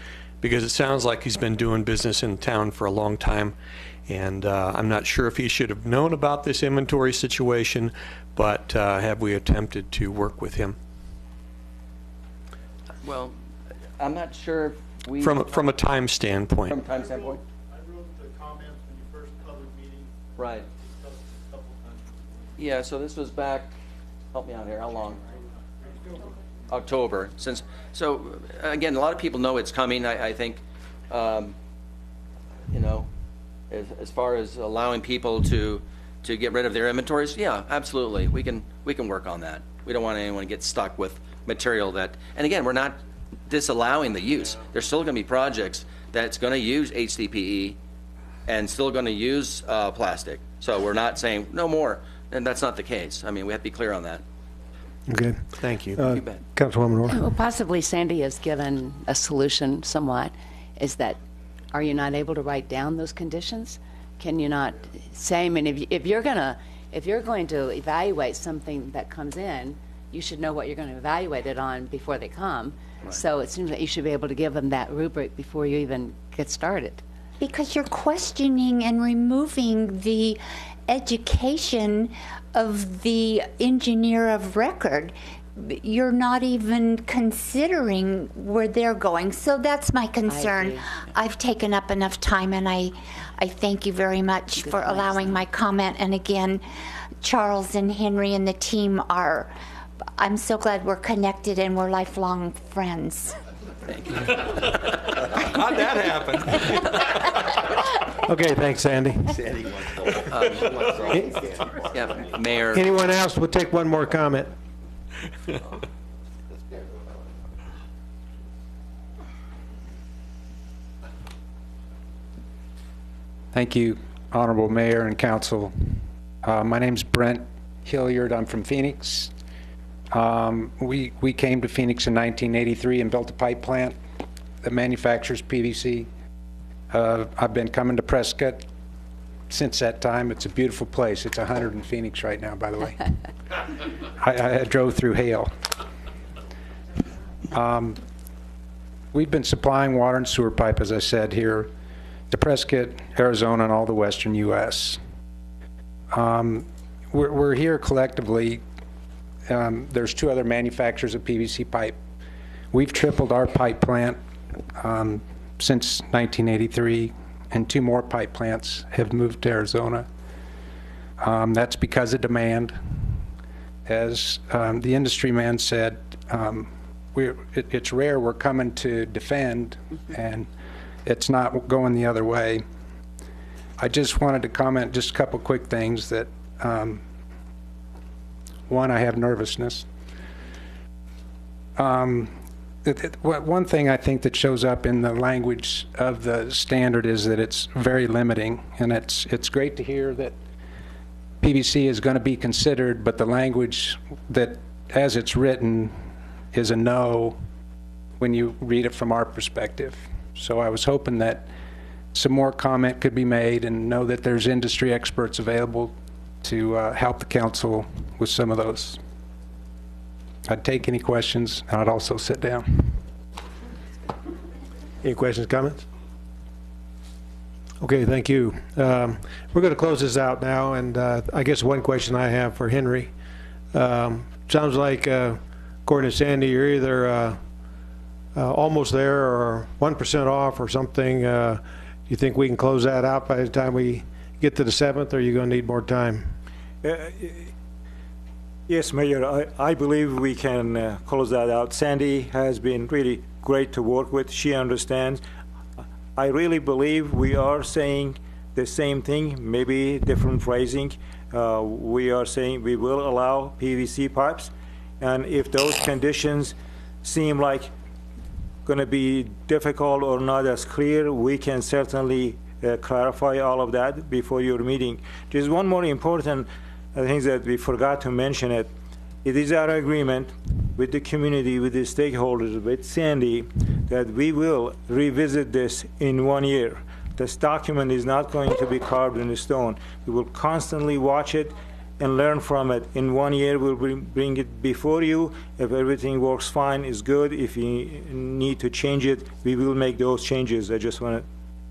because it sounds like he's been doing business in town for a long time, and I'm not sure if he should have known about this inventory situation, but have we attempted to work with him? Well, I'm not sure if we... From a time standpoint. From a time standpoint? I wrote the comments when you first public meeting. Right. Yeah, so this was back, help me out here, how long? October. So again, a lot of people know it's coming. I think, as far as allowing people to get rid of their inventories, yeah, absolutely. We can work on that. We don't want anyone to get stuck with material that, and again, we're not disallowing the use. There's still going to be projects that's going to use HDPE and still going to use plastic. So we're not saying no more, and that's not the case. I mean, we have to be clear on that. Okay. Thank you. You bet. Councilwoman Orr. Well, possibly Sandy has given a solution somewhat, is that, are you not able to write down those conditions? Can you not say, I mean, if you're going to evaluate something that comes in, you should know what you're going to evaluate it on before they come. Right. So it seems that you should be able to give them that rubric before you even get started. Because you're questioning and removing the education of the engineer of record. You're not even considering where they're going. So that's my concern. I've taken up enough time, and I thank you very much for allowing my comment. And again, Charles and Henry and the team I'm so glad we're connected and we're lifelong friends. Thank you. How'd that happen? Okay, thanks, Sandy. Sandy yeah, Mayor. Anyone else? We'll take one more comment. Thank you, Honorable Mayor and Council. My name's Brent Hilliard. I'm from Phoenix. We came to Phoenix in 1983 and built a pipe plant that manufactures PVC. I've been coming to Prescott since that time. It's a beautiful place. It's 100 in Phoenix right now, by the way. I drove through hail. We've been supplying water and sewer pipe, as I said, here to Prescott, Arizona, and all the western U.S. We're here collectively. There's two other manufacturers of PVC pipe. We've tripled our pipe plant since 1983, and two more pipe plants have moved to Arizona. That's because of demand. As the industry man said, it's rare we're coming to defend, and it's not going the other way. I just wanted to comment just a couple quick things that, one, I have nervousness. One thing I think that shows up in the language of the standard is that it's very limiting, and it's great to hear that PVC is going to be considered, but the language that, as it's written, is a no when you read it from our perspective. So I was hoping that some more comment could be made, and know that there's industry experts available to help the council with some of those. I'd take any questions, and I'd also sit down. Any questions, comments? Okay, thank you. We're going to close this out now, and I guess one question I have for Henry. Sounds like, according to Sandy, you're either almost there or 1% off or something. Do you think we can close that out by the time we get to the 7th, or are you going to need more time? Yes, Mayor, I believe we can close that out. Sandy has been really great to work with. She understands. I really believe we are saying the same thing, maybe different phrasing. We are saying we will allow PVC pipes, and if those conditions seem like going to be difficult or not as clear, we can certainly clarify all of that before your meeting. There's one more important thing that we forgot to mention it. It is our agreement with the community, with the stakeholders, with Sandy, that we will revisit this in 1 year. This document is not going to be carved in stone. We will constantly watch it and learn from it. In 1 year, we'll bring it before you. If everything works fine, is good. If you need to change it, we will make those changes. I just want to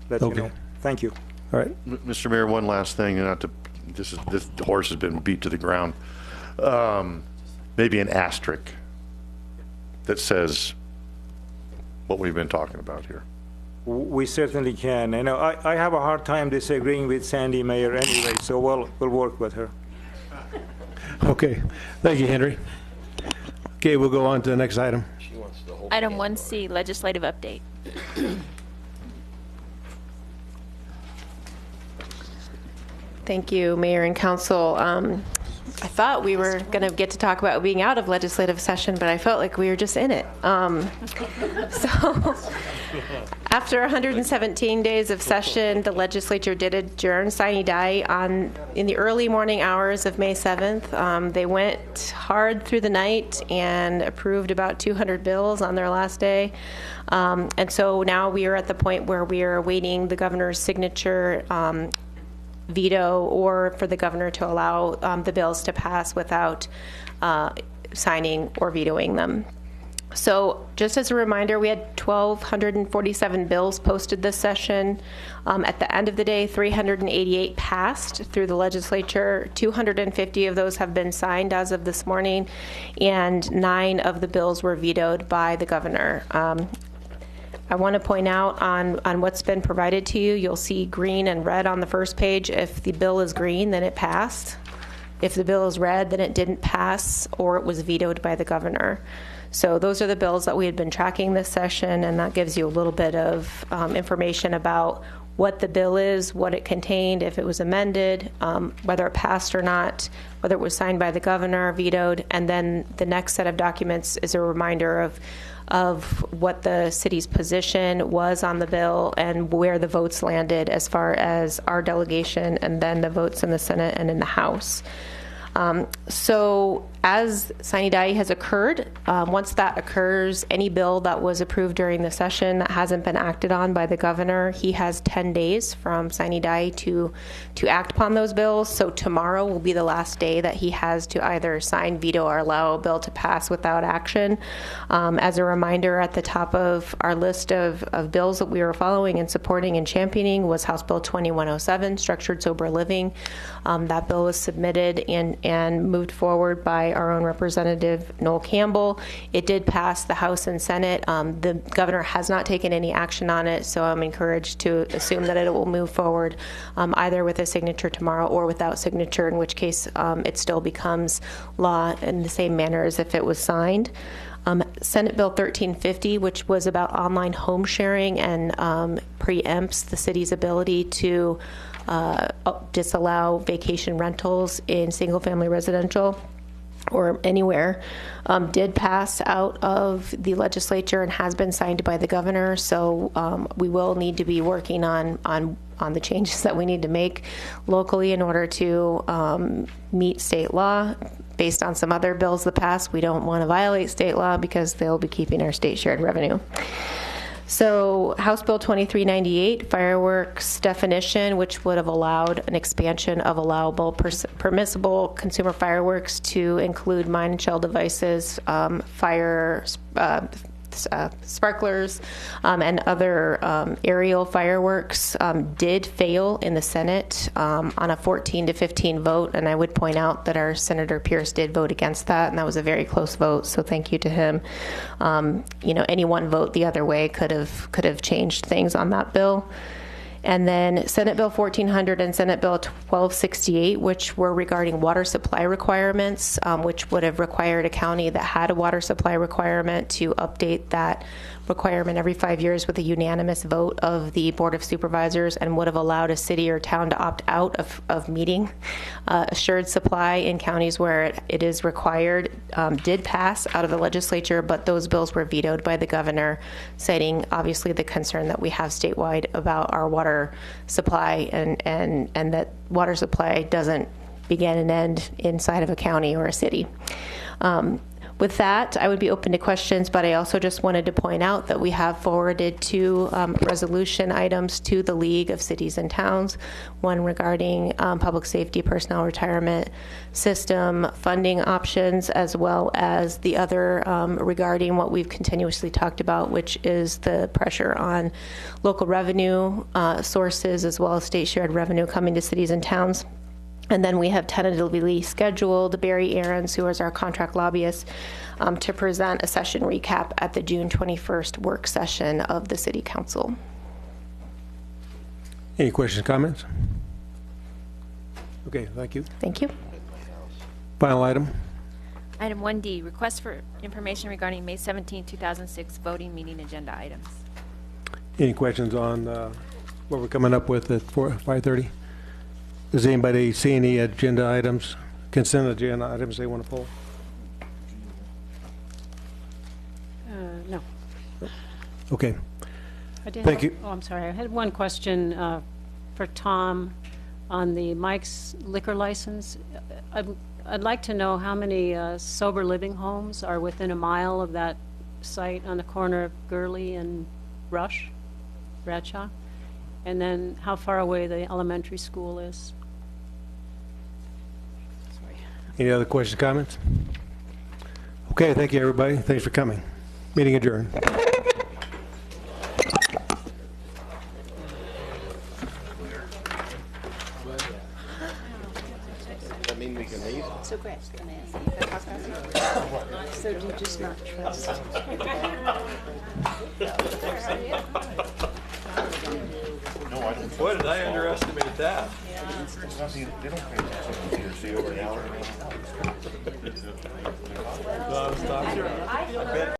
let you know. Thank you. All right. Mr. Mayor, one last thing, not to, this horse has been beat to the ground. Maybe an asterisk that says what we've been talking about here. We certainly can. I know I have a hard time disagreeing with Sandy, Mayor, anyway, so we'll work with her. Okay. Thank you, Henry. Okay, we'll go on to the next item. Item 1C, legislative update. Thank you, Mayor and Council. I thought we were going to get to talk about being out of legislative session, but I felt like we were just in it. So after 117 days of session, the legislature did adjourn sine die in the early morning hours of May 7th. They went hard through the night and approved about 200 bills on their last day. And so now we are at the point where we are awaiting the governor's signature, veto, or for the governor to allow the bills to pass without signing or vetoing them. So just as a reminder, we had 1,247 bills posted this session. At the end of the day, 388 passed through the legislature. 250 of those have been signed as of this morning, and 9 of the bills were vetoed by the governor. I want to point out on what's been provided to you, you'll see green and red on the first page. If the bill is green, then it passed. If the bill is red, then it didn't pass, or it was vetoed by the governor. So those are the bills that we had been tracking this session, and that gives you a little bit of information about what the bill is, what it contained, if it was amended, whether it passed or not, whether it was signed by the governor, vetoed, and then the next set of documents is a reminder of what the city's position was on the bill and where the votes landed as far as our delegation and then the votes in the Senate and in the House. So as sine die has occurred, once that occurs, any bill that was approved during the session that hasn't been acted on by the governor, he has 10 days from sine die to act upon those bills. So tomorrow will be the last day that he has to either sign, veto, or allow a bill to pass without action. As a reminder, at the top of our list of bills that we were following and supporting and championing was House Bill 2107, Structured Sober Living. That bill was submitted and moved forward by our own Representative Noel Campbell. It did pass the House and Senate. The governor has not taken any action on it, so I'm encouraged to assume that it will move forward either with a signature tomorrow or without signature, in which case it still becomes law in the same manner as if it was signed. Senate Bill 1350, which was about online home sharing and preempts the city's ability to disallow vacation rentals in single-family residential or anywhere, did pass out of the legislature and has been signed by the governor. So we will need to be working on the changes that we need to make locally in order to meet state law. Based on some other bills that passed, we don't want to violate state law because they'll be keeping our state shared revenue. So House Bill 2398, fireworks definition, which would have allowed an expansion of allowable permissible consumer fireworks to include mine and shell devices, sparklers, and other aerial fireworks, did fail in the Senate on a 14 to 15 vote. And I would point out that our Senator Pierce did vote against that, and that was a very close vote. So thank you to him. Any one vote the other way could have changed things on that bill. And then Senate Bill 1400 and Senate Bill 1268, which were regarding water supply requirements, which would have required a county that had a water supply requirement to update that requirement every 5 years with a unanimous vote of the Board of Supervisors, and would have allowed a city or town to opt out of meeting assured supply in counties where it is required, did pass out of the legislature, but those bills were vetoed by the governor, citing obviously the concern that we have statewide about our water supply, and that water supply doesn't begin and end inside of a county or a city. With that, I would be open to questions, but I also just wanted to point out that we have forwarded two resolution items to the League of Cities and Towns, one regarding public safety personnel retirement system funding options, as well as the other regarding what we've continuously talked about, which is the pressure on local revenue sources, as well as state shared revenue coming to cities and towns. And then we have tentatively scheduled Barry Aarons, who is our contract lobbyist, to present a session recap at the June 21st work session of the City Council. Any questions, comments? Okay, thank you. Thank you. Final item. Item 1D, request for information regarding May 17, 2006 voting meeting agenda items. Any questions on what we're coming up with at 5:30? Does anybody see any agenda items, consent agenda items they want to pull? No. Okay. Thank you. Oh, I'm sorry. I had one question for Tom on the Mike's liquor license. I'd like to know how many sober living homes are within a mile of that site on the corner of Gurley and Bradshaw, and then how far away the elementary school is. Any other questions, comments? Okay, thank you, everybody. Thanks for coming. Meeting adjourned. That mean we can leave? So Greg, can I ask you? So do you just not trust? No, I didn't. Boy, did I underestimate that. They don't pay attention here, see over an hour. Stop here.